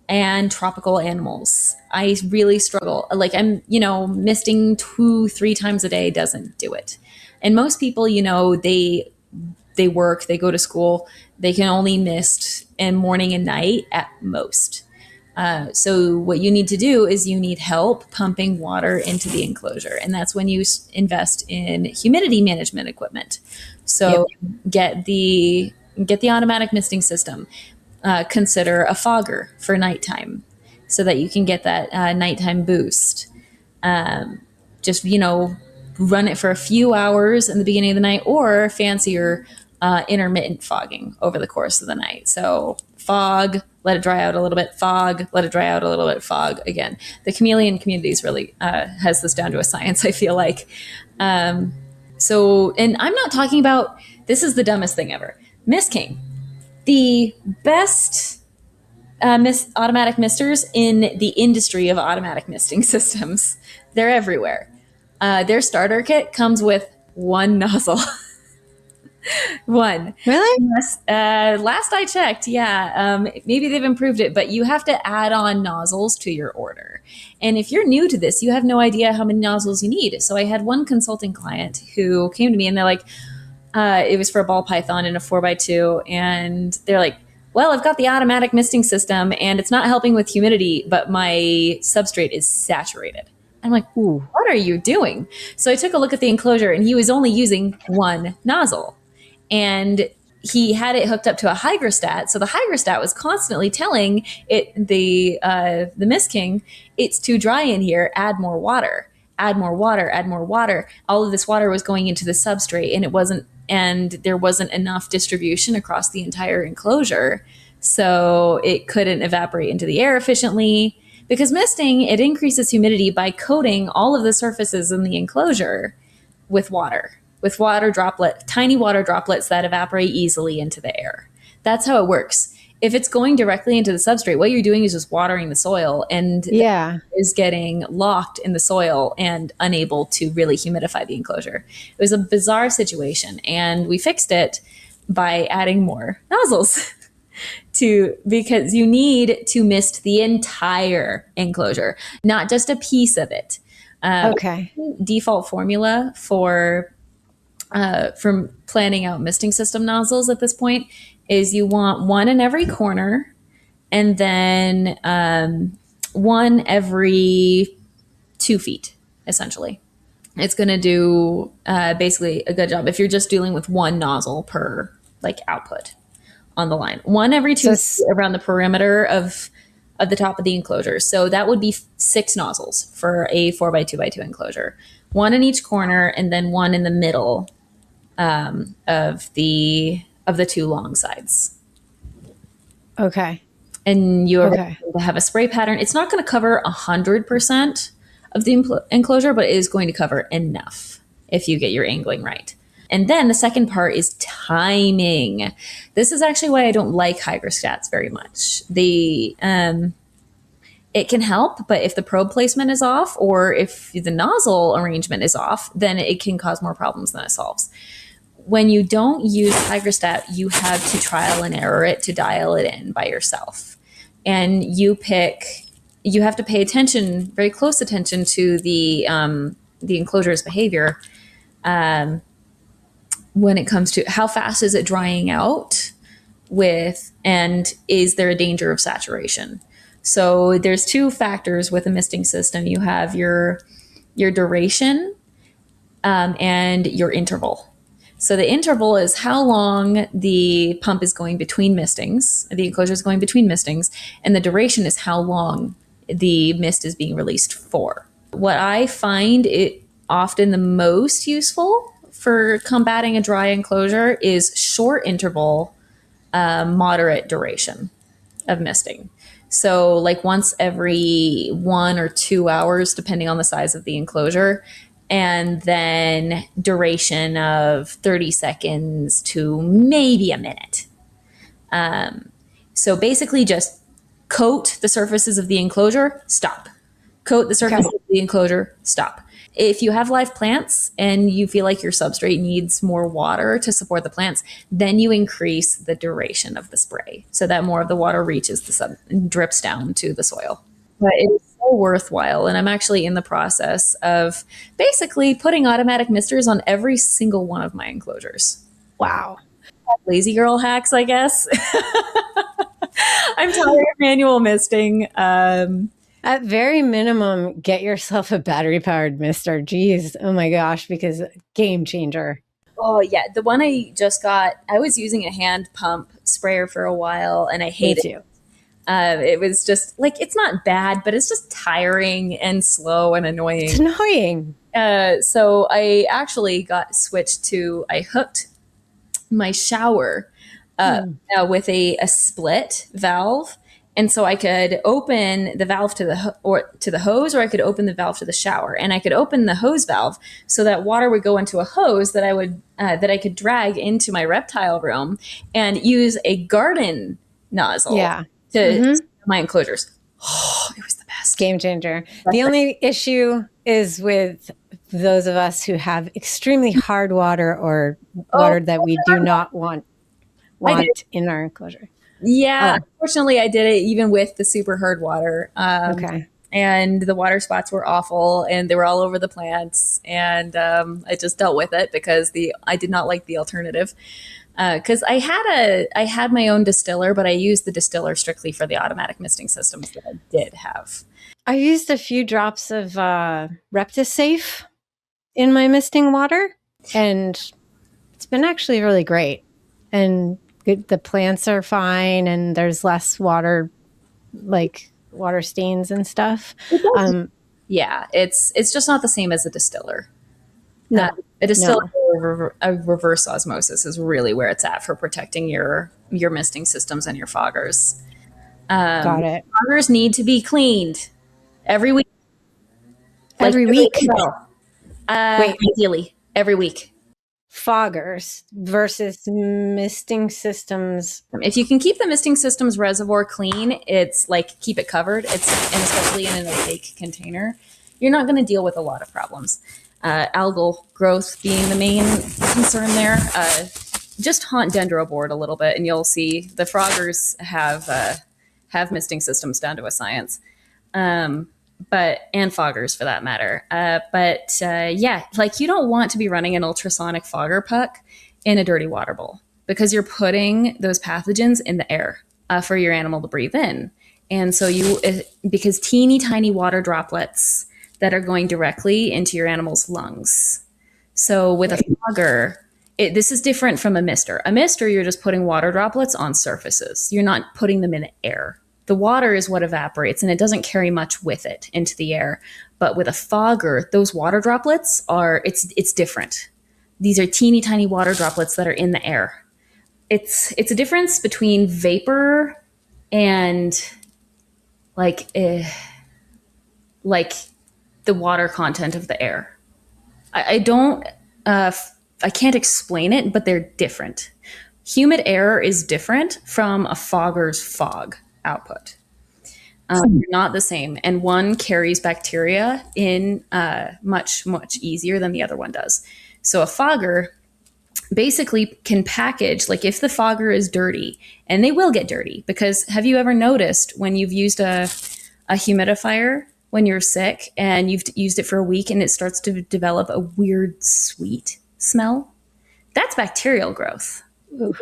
and tropical animals. I really struggle. Like misting 2-3 times a day doesn't do it. And most people, they work, they go to school, they can only mist in morning and night at most. So what you need to do is you need help pumping water into the enclosure. And that's when you invest in humidity management equipment. So get the automatic misting system. Consider a fogger for nighttime so that you can get that nighttime boost. Just, run it for a few hours in the beginning of the night, or fancier intermittent fogging over the course of the night. So fog, let it dry out a little bit, fog, let it dry out a little bit, fog again. The chameleon community really has this down to a science, I feel like. And I'm not talking about, this is the dumbest thing ever. Mist King, the best automatic misters in the industry of automatic misting systems. They're everywhere. Their starter kit comes with one nozzle. One. Really? Last I checked, yeah. Maybe they've improved it, but you have to add on nozzles to your order. And if you're new to this, you have no idea how many nozzles you need. So I had one consulting client who came to me and they're like, it was for a ball python in a 4x2. And they're like, well, I've got the automatic misting system and it's not helping with humidity, but my substrate is saturated. I'm like, ooh, what are you doing? So I took a look at the enclosure and he was only using one nozzle. And he had it hooked up to a hygrostat. So the hygrostat was constantly telling it, the Mist King, it's too dry in here, add more water, add more water, add more water. All of this water was going into the substrate and there wasn't enough distribution across the entire enclosure. So it couldn't evaporate into the air efficiently. Because misting, it increases humidity by coating all of the surfaces in the enclosure with water tiny water droplets that evaporate easily into the air. That's how it works. If it's going directly into the substrate, what you're doing is just watering the soil and is getting locked in the soil and unable to really humidify the enclosure. It was a bizarre situation, and we fixed it by adding more nozzles. Because you need to mist the entire enclosure, not just a piece of it. Okay. Default formula for planning out misting system nozzles at this point is you want one in every corner, and then one every 2 feet, essentially. It's going to do basically a good job if you're just dealing with one nozzle per output on the line. One every 2 feet around the perimeter of the top of the enclosure. So that would be 6 nozzles for a 4x2x2 enclosure. One in each corner, and then one in the middle of the 2 long sides. Okay. And you are going to have a spray pattern. It's not going to cover 100% of the enclosure, but it is going to cover enough if you get your angling right. And then the second part is timing. This is actually why I don't like hygrostats very much. It can help, but if the probe placement is off or if the nozzle arrangement is off, then it can cause more problems than it solves. When you don't use hygrostat, you have to trial and error it to dial it in by yourself. And you have to pay attention, very close attention to the enclosure's behavior when it comes to how fast is it drying out and is there a danger of saturation? So there's 2 factors with a misting system. You have your duration and your interval. So the interval is how long the pump is going between mistings, the enclosure is going between mistings, and the duration is how long the mist is being released for. What I find it often the most useful for combating a dry enclosure is short interval, moderate duration of misting. So, like once every 1 or 2 hours, depending on the size of the enclosure, and then duration of 30 seconds to maybe a minute. So, basically, just coat the surfaces of the enclosure, stop. Coat the surface Okay. of the enclosure, stop. If you have live plants and you feel like your substrate needs more water to support the plants, then you increase the duration of the spray so that more of the water reaches the sub and drips down to the soil. But it is so worthwhile. And I'm actually in the process of basically putting automatic misters on every single one of my enclosures. Wow. Lazy girl hacks, I guess. I'm tired of manual misting. At very minimum, get yourself a battery powered mister. Geez. Oh my gosh, because game changer. Oh yeah, the one I just got, I was using a hand pump sprayer for a while and I Me hated it. too. It was just like, it's not bad, but it's just tiring and slow and It's annoying. annoying. So I actually got switched to, I hooked my shower with a split valve. And so I could open the valve to the hose, or I could open the valve to the shower. And I could open the hose valve so that water would go into a hose that I could drag into my reptile room and use a garden nozzle Yeah. to my enclosures. Oh, it was the best. Game changer. The only issue is with those of us who have extremely hard water or water that we do not want in our enclosure. Yeah, unfortunately, I did it even with the super hard water. Okay. And the water spots were awful, and they were all over the plants. And I just dealt with it because I did not like the alternative. Because I had my own distiller, but I used the distiller strictly for the automatic misting systems that I did have. I used a few drops of ReptiSafe in my misting water, and it's been actually really great. And the plants are fine, and there's less water, like water stains and stuff. Yeah, it's just not the same as a distiller. No, A distiller a reverse osmosis is really where it's at for protecting your misting systems and your foggers. Got it. Foggers need to be cleaned every week. Every week. Wait, ideally every week. Foggers versus misting systems. If you can keep the misting system's reservoir clean, it's like keep it covered. And especially in an opaque container, you're not going to deal with a lot of problems. Algal growth being the main concern there. Just haunt dendroboard a little bit, and you'll see the froggers have misting systems down to a science. And foggers for that matter. Yeah, like you don't want to be running an ultrasonic fogger puck in a dirty water bowl because you're putting those pathogens in the air for your animal to breathe in. And so because teeny tiny water droplets that are going directly into your animal's lungs. So with a fogger, this is different from a mister. A mister, you're just putting water droplets on surfaces. You're not putting them in the air. The water is what evaporates, and it doesn't carry much with it into the air. But with a fogger, those water droplets it's different. These are teeny tiny water droplets that are in the air. It's a difference between vapor and like the water content of the air. I can't explain it, but they're different. Humid air is different from a fogger's fog output. They're not the same, and one carries bacteria in much easier than the other one does. So a fogger basically can package, like if the fogger is dirty, and they will get dirty, because have you ever noticed when you've used a humidifier when you're sick and you've used it for a week and it starts to develop a weird sweet smell? That's bacterial growth. Ooh.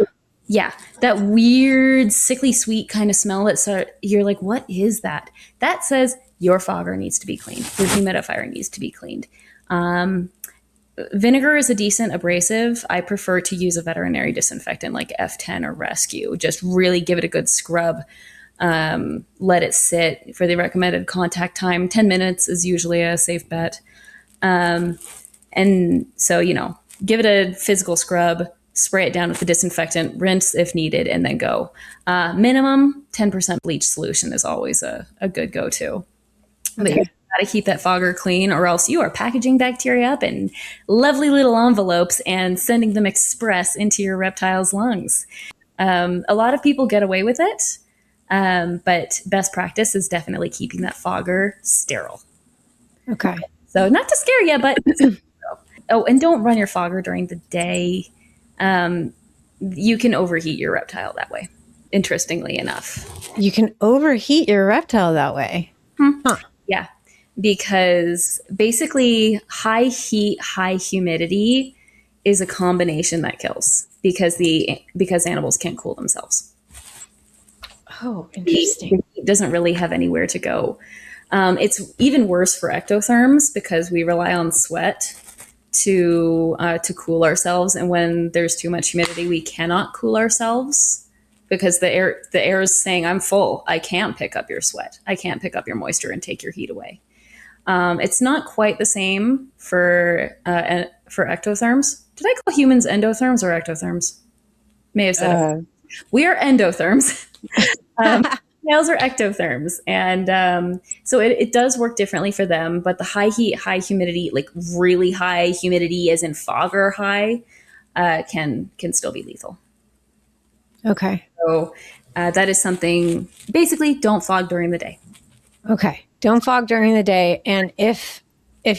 Yeah, that weird sickly sweet kind of smell you're like, what is that? That says your fogger needs to be cleaned. Your humidifier needs to be cleaned. Vinegar is a decent abrasive. I prefer to use a veterinary disinfectant like F10 or Rescue. Just really give it a good scrub. let it sit for the recommended contact time. 10 minutes is usually a safe bet. And so, give it a physical scrub, spray it down with the disinfectant, rinse if needed, and then go. Minimum 10% bleach solution is always a good go-to. But Okay. you got to keep that fogger clean, or else you are packaging bacteria up in lovely little envelopes and sending them express into your reptile's lungs. A lot of people get away with it, but best practice is definitely keeping that fogger sterile. Okay. So not to scare you, but oh, and don't run your fogger during the day. You can overheat your reptile that way. Interestingly enough, You can overheat your reptile that way. Huh. yeah, because basically high heat, high humidity is a combination that kills because animals can't cool themselves. Oh, interesting. It doesn't really have anywhere to go. It's even worse for ectotherms because we rely on sweat to cool ourselves, and when there's too much humidity, we cannot cool ourselves because the air is saying, "I'm full. I can't pick up your sweat. I can't pick up your moisture and take your heat away." It's not quite the same for ectotherms. Did I call humans endotherms or ectotherms? May have said it. We are endotherms. Males are ectotherms, and so it does work differently for them. But the high heat, high humidity, like really high humidity, as in fogger high, can still be lethal. Okay. So that is something. Basically, don't fog during the day. Okay. Don't fog during the day. And if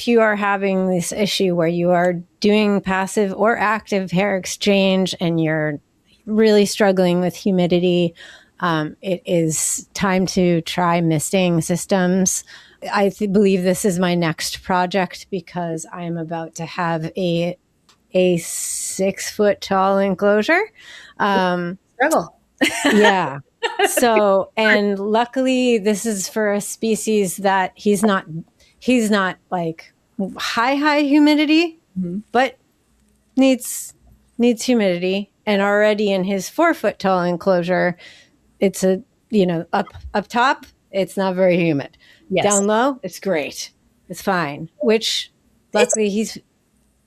you are having this issue where you are doing passive or active hair exchange and you're really struggling with humidity, it is time to try misting systems. I believe this is my next project because I am about to have a 6-foot tall enclosure. Struggle. Yeah. So, and luckily this is for a species that he's not like high humidity, but needs humidity. And already in his 4-foot tall enclosure, it's up top, it's not very humid. Yes. Down low, it's great. It's fine. Which luckily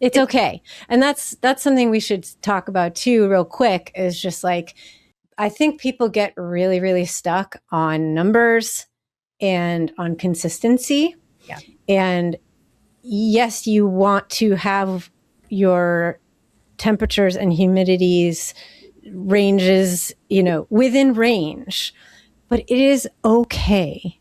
it's okay. And that's something we should talk about too, real quick, is just like, I think people get really, really stuck on numbers and on consistency. Yeah. And yes, you want to have your temperatures and humidities ranges, within range, but it is okay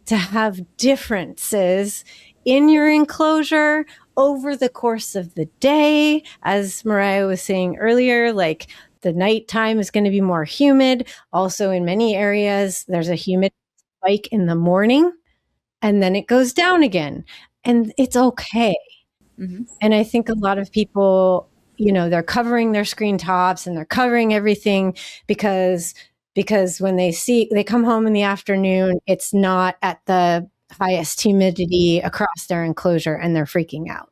to have differences in your enclosure over the course of the day. As Mariah was saying earlier, like the nighttime is going to be more humid. Also, in many areas, there's a humid spike in the morning and then it goes down again. And it's okay. Mm-hmm. And I think a lot of people, they're covering their screen tops and they're covering everything because when they come home in the afternoon, it's not at the highest humidity across their enclosure and they're freaking out.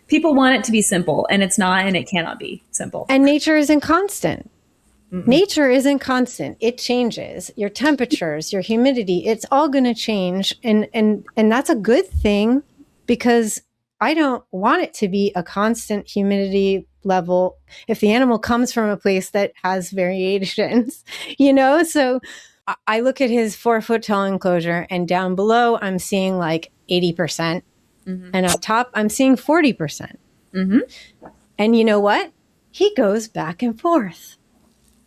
People want it to be simple, and it's not, and it cannot be simple. And nature isn't constant. Mm-mm. Nature isn't constant. It changes. Your temperatures, your humidity, it's all going to change. And that's a good thing, because I don't want it to be a constant humidity level if the animal comes from a place that has variations, So I look at his 4-foot tall enclosure, and down below, I'm seeing like 80%. Mm-hmm. And up top, I'm seeing 40%. Mm-hmm. And you know what? He goes back and forth.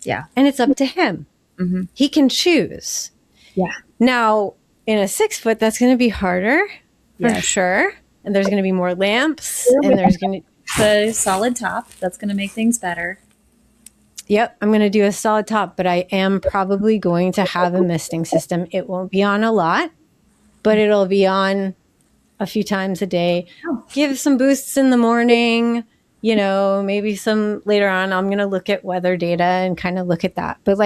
Yeah. And it's up to him. Mm-hmm. He can choose. Yeah. Now, in a 6-foot, that's going to be harder for sure. And there's going to be more lamps. And there's going to the solid top. That's going to make things better. Yep, I'm going to do a solid top, but I am probably going to have a misting system. It won't be on a lot, but it'll be on a few times a day. Give some boosts in the morning, maybe some later on. I'm going to look at weather data and kind of look at that. But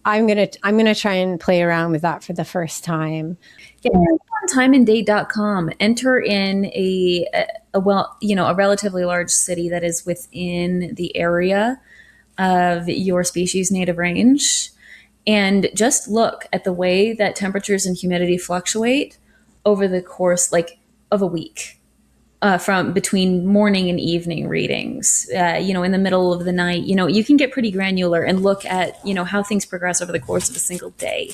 I'm going to try and play around with that for the first time. Yeah, on timeanddate.com, enter in a relatively large city that is within the area of your species native range, And just look at the way that temperatures and humidity fluctuate over the course of a week. From between morning and evening readings, in the middle of the night, you can get pretty granular and look at, how things progress over the course of a single day.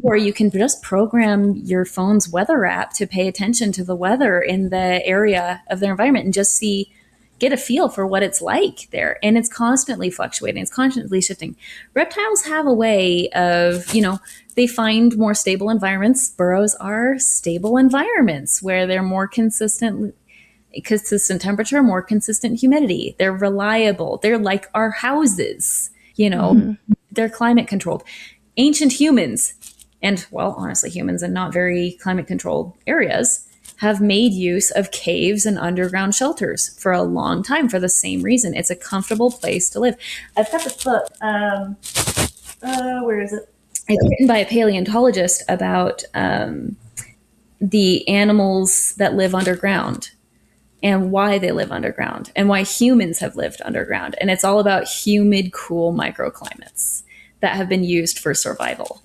Or you can just program your phone's weather app to pay attention to the weather in the area of their environment and just get a feel for what it's like there. And it's constantly fluctuating, it's constantly shifting. Reptiles have a way of, they find more stable environments. Burrows are stable environments where they're more consistent temperature, more consistent humidity. They're reliable. They're like our houses, they're climate controlled. Ancient humans, and well, honestly, humans in not very climate controlled areas, have made use of caves and underground shelters for a long time for the same reason. It's a comfortable place to live. I've got this book. Where is it? It's written by a paleontologist about the animals that live underground and why they live underground and why humans have lived underground. And it's all about humid, cool microclimates that have been used for survival.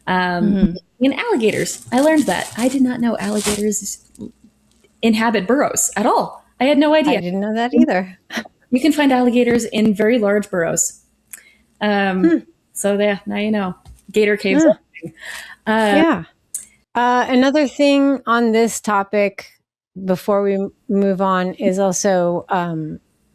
And alligators, I learned that. I did not know alligators inhabit burrows at all. I had no idea. I didn't know that either. You can find alligators in very large burrows. So yeah, now you know. Gator caves. Yeah. Another thing on this topic before we move on is also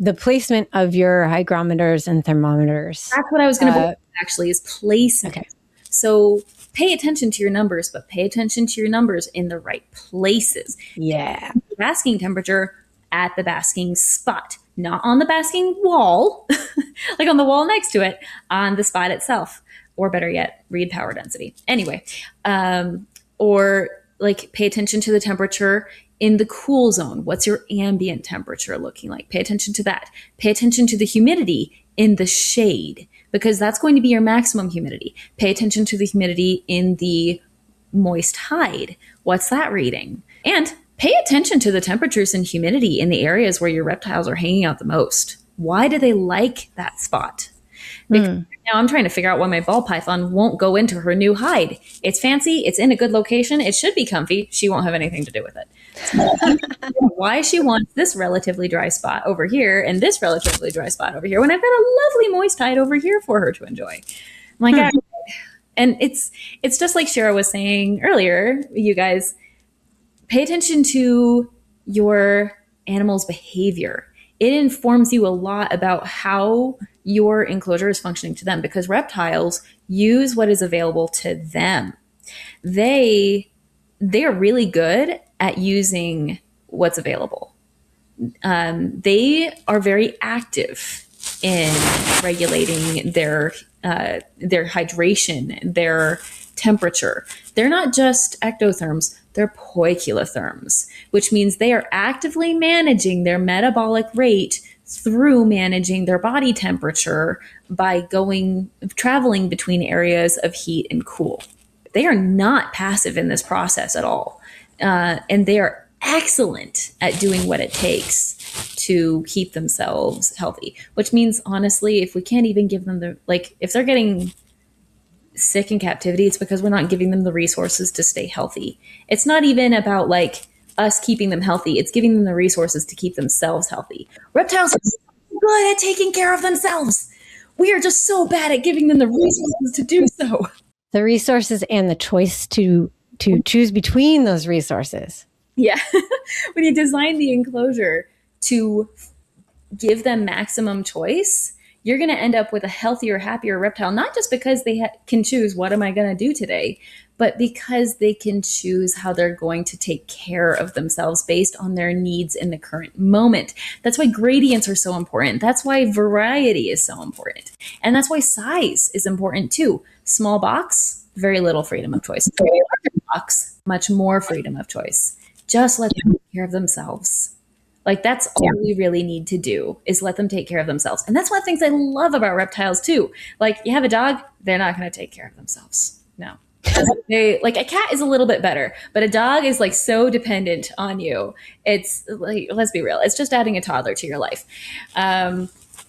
the placement of your hygrometers and thermometers. That's what I was going to actually is placement. Okay. So pay attention to your numbers, but pay attention to your numbers in the right places. Yeah. The basking temperature at the basking spot, not on the basking wall, like on the wall next to it, on the spot itself. Or better yet, read power density. Anyway, or like pay attention to the temperature in the cool zone. What's your ambient temperature looking like? Pay attention to that. Pay attention to the humidity in the shade, because that's going to be your maximum humidity. Pay attention to the humidity in the moist hide. What's that reading? And pay attention to the temperatures and humidity in the areas where your reptiles are hanging out the most. Why do they like that spot? Because now I'm trying to figure out why my ball python won't go into her new hide. It's fancy. It's in a good location. It should be comfy. She won't have anything to do with it. Why she wants this relatively dry spot over here and this relatively dry spot over here when I've got a lovely moist hide over here for her to enjoy. I'm like, and it's just like Shara was saying earlier, you guys, pay attention to your animal's behavior. It informs you a lot about how your enclosure is functioning to them, because reptiles use what is available to them. They are really good at using what's available. They are very active in regulating their hydration, their temperature. They're not just ectotherms, they're poikilotherms, which means they are actively managing their metabolic rate through managing their body temperature by traveling between areas of heat and cool. They are not passive in this process at all. And they are excellent at doing what it takes to keep themselves healthy, which means, honestly, if we can't even give them if they're getting sick in captivity, it's because we're not giving them the resources to stay healthy. It's not even about us keeping them healthy. It's giving them the resources to keep themselves healthy. Reptiles are so good at taking care of themselves. We are just so bad at giving them the resources to do so. The resources and the choice to choose between those resources. Yeah. When you design the enclosure to give them maximum choice, you're going to end up with a healthier, happier reptile, not just because they can choose what am I going to do today, but because they can choose how they're going to take care of themselves based on their needs in the current moment. That's why gradients are so important. That's why variety is so important. And that's why size is important too. Small box, very little freedom of choice. Larger box, much more freedom of choice. Just let them take care of themselves. That's all we really need to do, is let them take care of themselves. And that's one of the things I love about reptiles too. You have a dog, they're not going to take care of themselves. No. A cat is a little bit better, but a dog is so dependent on you. It's let's be real. It's just adding a toddler to your life. I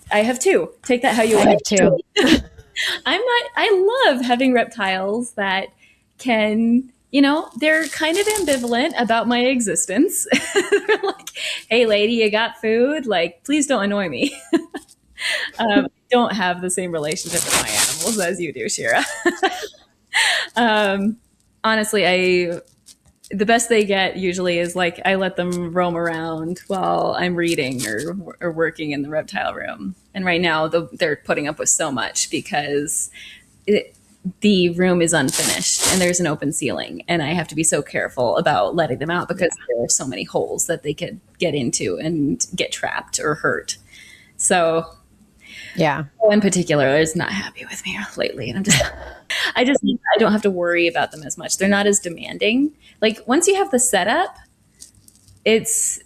have two. Take that how you want. I have two. I love having reptiles that can, they're kind of ambivalent about my existence. They're like, hey, lady, you got food? Like, please don't annoy me. Don't have the same relationship with my animals as you do, Shira. um, honestly, the best they get usually is like I let them roam around while I'm reading or working in the reptile room. And right now they're putting up with so much because the room is unfinished and there's an open ceiling, and I have to be so careful about letting them out because there are so many holes that they could get into and get trapped or hurt. So Yeah. in particular is not happy with me lately, and I don't have to worry about them as much. They're not as demanding. Like once you have the setup, it's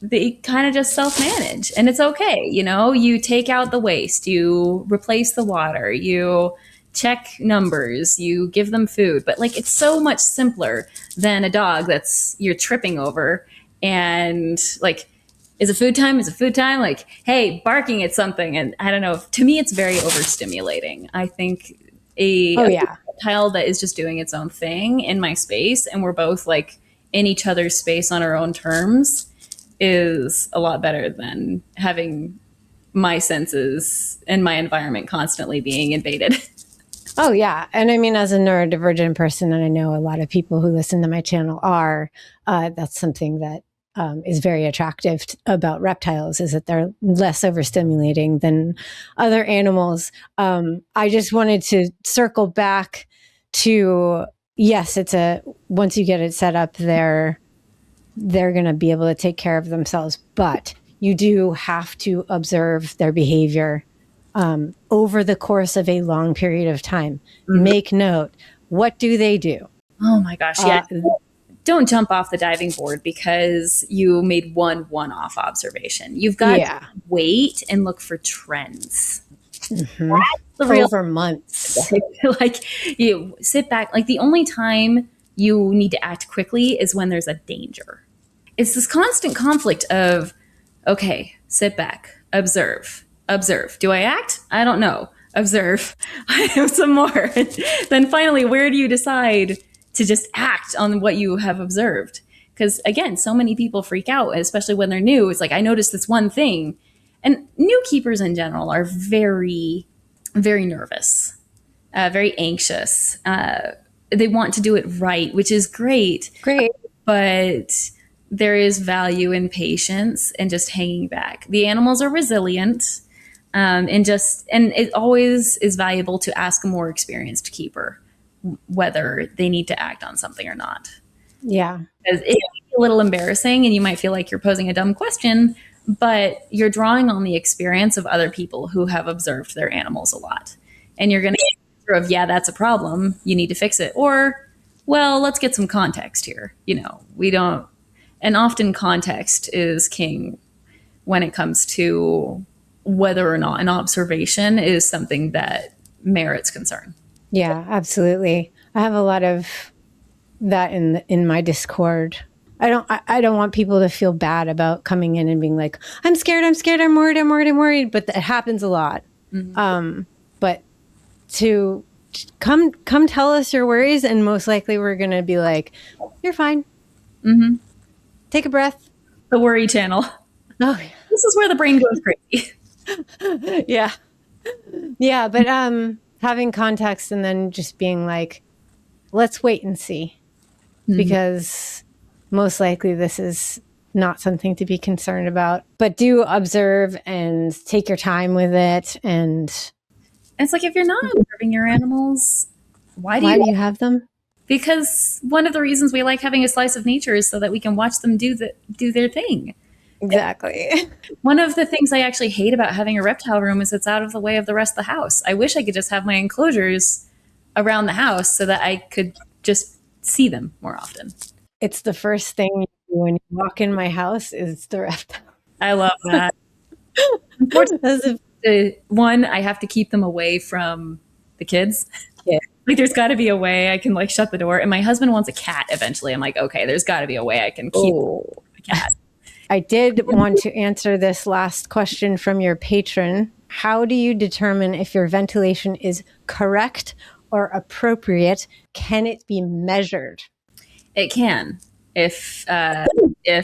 they kind of just self-manage and it's okay. You take out the waste, you replace the water, you check numbers, you give them food, but like it's so much simpler than a dog that's you're tripping over and like is it food time? Is it food time? Like, hey, barking at something. And I don't know. To me, it's very overstimulating. I think Oh, a yeah. reptile that is just doing its own thing in my space and we're both like in each other's space on our own terms is a lot better than having my senses and my environment constantly being invaded. Oh, yeah. And I mean, as a neurodivergent person, and I know a lot of people who listen to my channel are, that's something that is very attractive about reptiles, is that they're less overstimulating than other animals. I just wanted to circle back to, yes, once you get it set up, they're going to be able to take care of themselves, but you do have to observe their behavior over the course of a long period of time. Mm-hmm. Make note. What do they do? Oh my gosh. Yeah. Don't jump off the diving board because you made one-off observation. You've got to wait and look for trends. Mm-hmm. That's the real over months. Like you sit back. Like the only time you need to act quickly is when there's a danger. It's this constant conflict of, okay, sit back, observe. Do I act? I don't know. Observe. I have some more. Then finally, where do you decide to just act on what you have observed? Because again, so many people freak out, especially when they're new. It's like, I noticed this one thing. And new keepers in general are very, very nervous, very anxious. They want to do it right, which is great. Great. But there is value in patience and just hanging back. The animals are resilient. And it always is valuable to ask a more experienced keeper whether they need to act on something or not. Yeah. Because it can be a little embarrassing and you might feel like you're posing a dumb question, but you're drawing on the experience of other people who have observed their animals a lot. And you're going to get of, yeah, that's a problem. You need to fix it. Or, well, let's get some context here. We don't, and often context is king when it comes to whether or not an observation is something that merits concern. Yeah, absolutely. I have a lot of that in my Discord. I don't want people to feel bad about coming in and being like, I'm scared, I'm worried, but that happens a lot. Mm-hmm. But to come tell us your worries, and most likely we're going to be like, you're fine. Mm-hmm. Take a breath. The worry channel. Oh, yeah. This is where the brain goes crazy. Yeah. Yeah, but having context and then just being like, let's wait and see. Mm-hmm. Because most likely this is not something to be concerned about. But do observe and take your time with it. And it's like, if you're not observing your animals, why do you have them? Because one of the reasons we like having a slice of nature is so that we can watch them do their thing. Exactly. One of the things I actually hate about having a reptile room is it's out of the way of the rest of the house. I wish I could just have my enclosures around the house so that I could just see them more often. It's the first thing you do when you walk in my house is the reptile. I love that. Unfortunately, one, I have to keep them away from the kids. Yeah. Like there's got to be a way I can like shut the door. And my husband wants a cat eventually. I'm like, okay, there's got to be a way I can keep the cat. I did want to answer this last question from your patron. how do you determine if your ventilation is correct or appropriate? Can it be measured? It can, if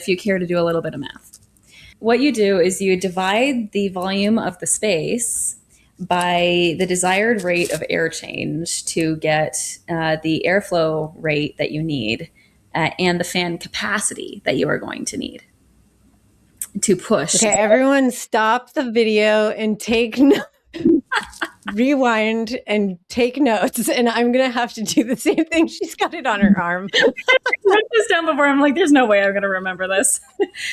you care to do a little bit of math. What you do is you divide the volume of the space by the desired rate of air change to get the airflow rate that you need and the fan capacity that you are going to need to push. Okay, everyone stop the video and take rewind and take notes. And I'm going to have to do the same thing. She's got it on her arm. I wrote this down before. I'm like, there's no way I'm going to remember this.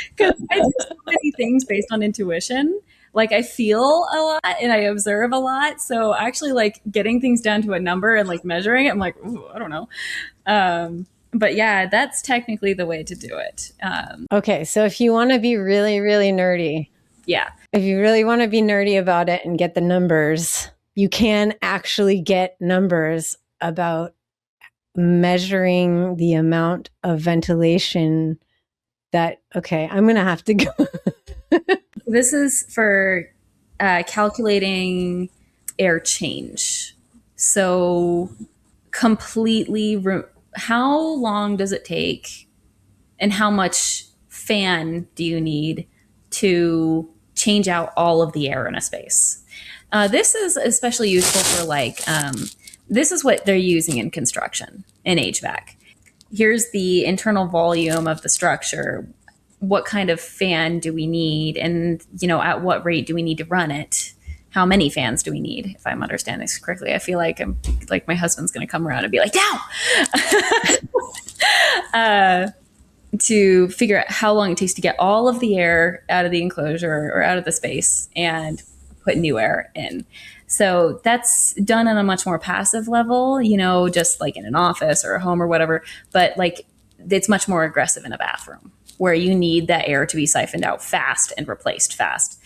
Because I do so many things based on intuition. Like I feel a lot and I observe a lot. So actually like getting things down to a number and like measuring it, I'm like, ooh, I don't know. But yeah, that's technically the way to do it. Okay, so if you want to be really, really nerdy, Yeah. if you really want to be nerdy about it and get the numbers, you can actually get numbers about measuring the amount of ventilation that, okay, I'm going to have to go. This is for calculating air change. So how long does it take and how much fan do you need to change out all of the air in a space? This is especially useful for this is what they're using in construction, in HVAC. Here's the internal volume of the structure. What kind of fan do we need? And, at what rate do we need to run it? How many fans do we need? If I'm understanding this correctly, I feel like my husband's going to come around and be like, "Down!" To figure out how long it takes to get all of the air out of the enclosure or out of the space and put new air in. So that's done on a much more passive level, just like in an office or a home or whatever. But like it's much more aggressive in a bathroom where you need that air to be siphoned out fast and replaced fast.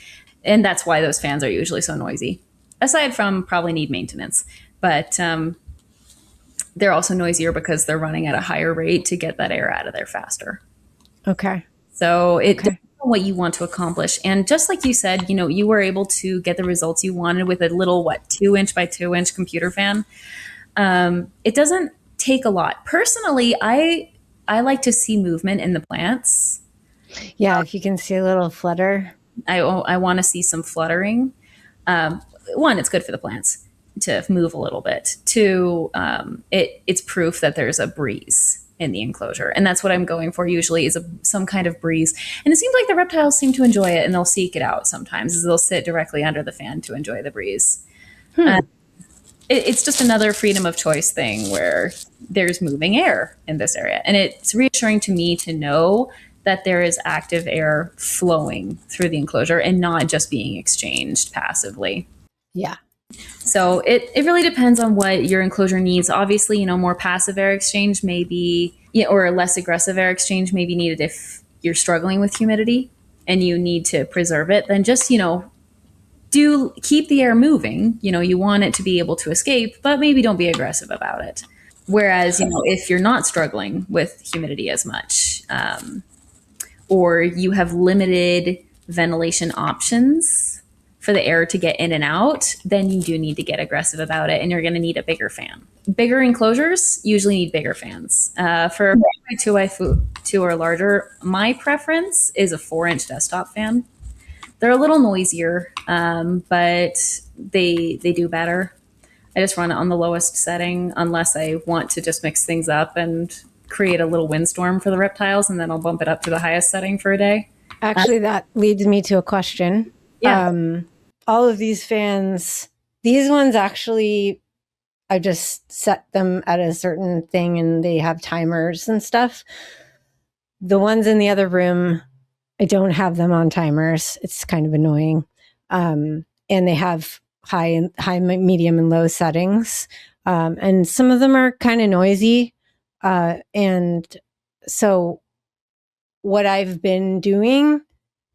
And that's why those fans are usually so noisy, aside from probably need maintenance. But they're also noisier because they're running at a higher rate to get that air out of there faster. Okay. So it depends on what you want to accomplish. And just like you said, you were able to get the results you wanted with a little, 2-inch by 2-inch computer fan. It doesn't take a lot. Personally, I like to see movement in the plants. Yeah, if you can see a little flutter. I want to see some fluttering. One, it's good for the plants to move a little bit. Two, it's proof that there's a breeze in the enclosure. And that's what I'm going for usually is some kind of breeze. And it seems like the reptiles seem to enjoy it and they'll seek it out sometimes as they'll sit directly under the fan to enjoy the breeze. It's just another freedom of choice thing where there's moving air in this area. And it's reassuring to me to know that there is active air flowing through the enclosure and not just being exchanged passively. Yeah. So it really depends on what your enclosure needs. Obviously, more passive air exchange may be, or less aggressive air exchange may be needed if you're struggling with humidity and you need to preserve it. Then just, do keep the air moving. You want it to be able to escape, but maybe don't be aggressive about it. Whereas, if you're not struggling with humidity as much, or you have limited ventilation options for the air to get in and out, then you do need to get aggressive about it and you're going to need a bigger fan. Bigger enclosures usually need bigger fans. For a 2x2 or larger, my preference is a 4-inch desktop fan. They're a little noisier, but they do better. I just run it on the lowest setting unless I want to just mix things up and create a little windstorm for the reptiles, and then I'll bump it up to the highest setting for a day. Actually, that leads me to a question. Yeah. All of these fans, these ones actually, I just set them at a certain thing and they have timers and stuff. The ones in the other room, I don't have them on timers. It's kind of annoying. And they have high, medium, and low settings. And some of them are kind of noisy. And so what I've been doing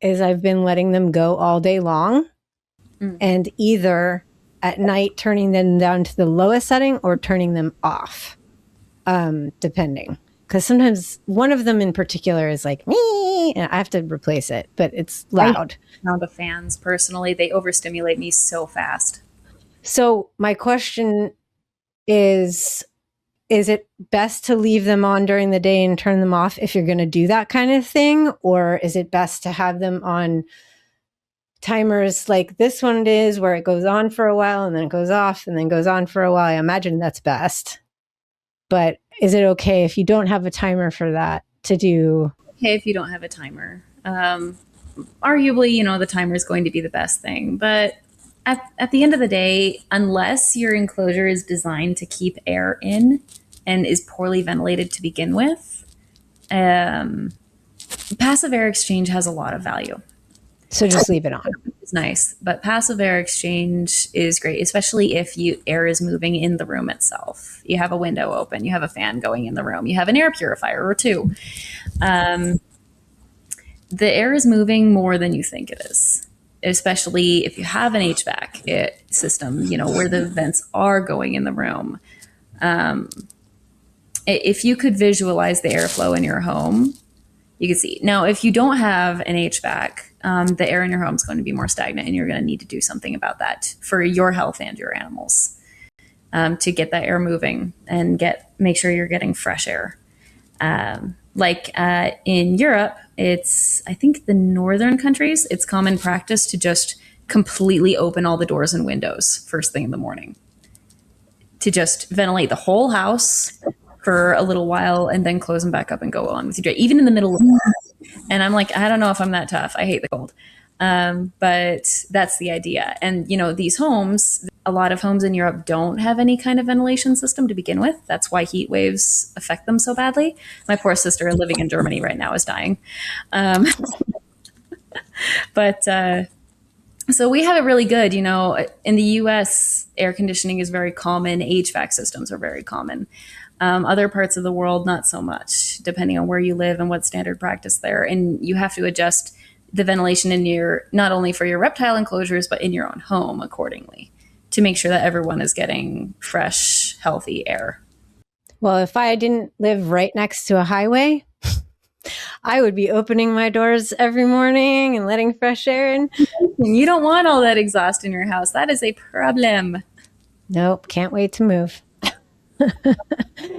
is I've been letting them go all day long. And either at night turning them down to the lowest setting or turning them off, depending. Because sometimes one of them in particular is like, me, and I have to replace it, but it's loud. Sound of fans, personally, they overstimulate me so fast. So my question is it best to leave them on during the day and turn them off if you're going to do that kind of thing? Or is it best to have them on timers like this one is, where it goes on for a while and then it goes off and then goes on for a while? I imagine that's best. But is it okay if you don't have a timer for that to do? Okay, if you don't have a timer. Arguably, you know, the timer is going to be the best thing. But at the end of the day, unless your enclosure is designed to keep air in and is poorly ventilated to begin with, passive air exchange has a lot of value. So just leave it on. It's nice, but passive air exchange is great, especially if air is moving in the room itself. You have a window open, you have a fan going in the room, you have an air purifier or two. The air is moving more than you think it is, especially if you have an HVAC system, you know, where the vents are going in the room. If you could visualize the airflow in your home, you can see. Now, if you don't have an HVAC, the air in your home is going to be more stagnant, and you're going to need to do something about that for your health and your animals, to get that air moving and make sure you're getting fresh air. In Europe, I think the northern countries, it's common practice to just completely open all the doors and windows first thing in the morning, to just ventilate the whole house for a little while and then close them back up and go on with your day, even in the middle of the And I'm like, I don't know if I'm that tough. I hate the cold. But that's the idea. And, you know, these homes, a lot of homes in Europe don't have any kind of ventilation system to begin with. That's why heat waves affect them so badly. My poor sister living in Germany right now is dying. So we have it really good. You know, in the US, air conditioning is very common. HVAC systems are very common. Other parts of the world, not so much, depending on where you live and what standard practice there. And you have to adjust the ventilation not only for your reptile enclosures, but in your own home accordingly, to make sure that everyone is getting fresh, healthy air. Well, if I didn't live right next to a highway, I would be opening my doors every morning and letting fresh air in. And you don't want all that exhaust in your house. That is a problem. Nope, can't wait to move.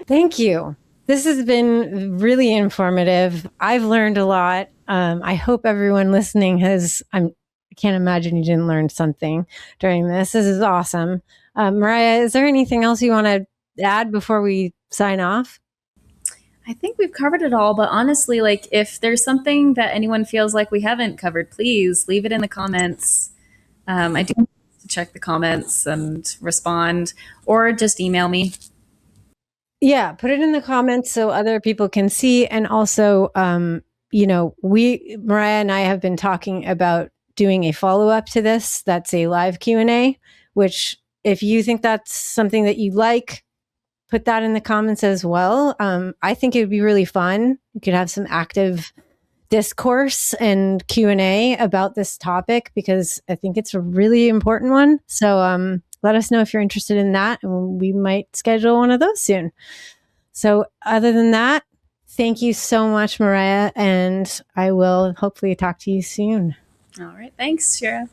Thank you. This has been really informative. I've learned a lot. I hope everyone listening I can't imagine you didn't learn something during this. This is awesome. Mariah, is there anything else you want to add before we sign off? I think we've covered it all, but honestly, like, if there's something that anyone feels like we haven't covered, please leave it in the comments. I do check the comments and respond, or just email me. Yeah, put it in the comments so other people can see. And also, you know, Mariah and I have been talking about doing a follow-up to this. That's a live Q&A, which if you think that's something that you like, put that in the comments as well. I think it would be really fun. You could have some active discourse and Q&A about this topic, because I think it's a really important one. So let us know if you're interested in that, and we might schedule one of those soon. So other than that, thank you so much, Mariah, and I will hopefully talk to you soon. All right. Thanks, Shira.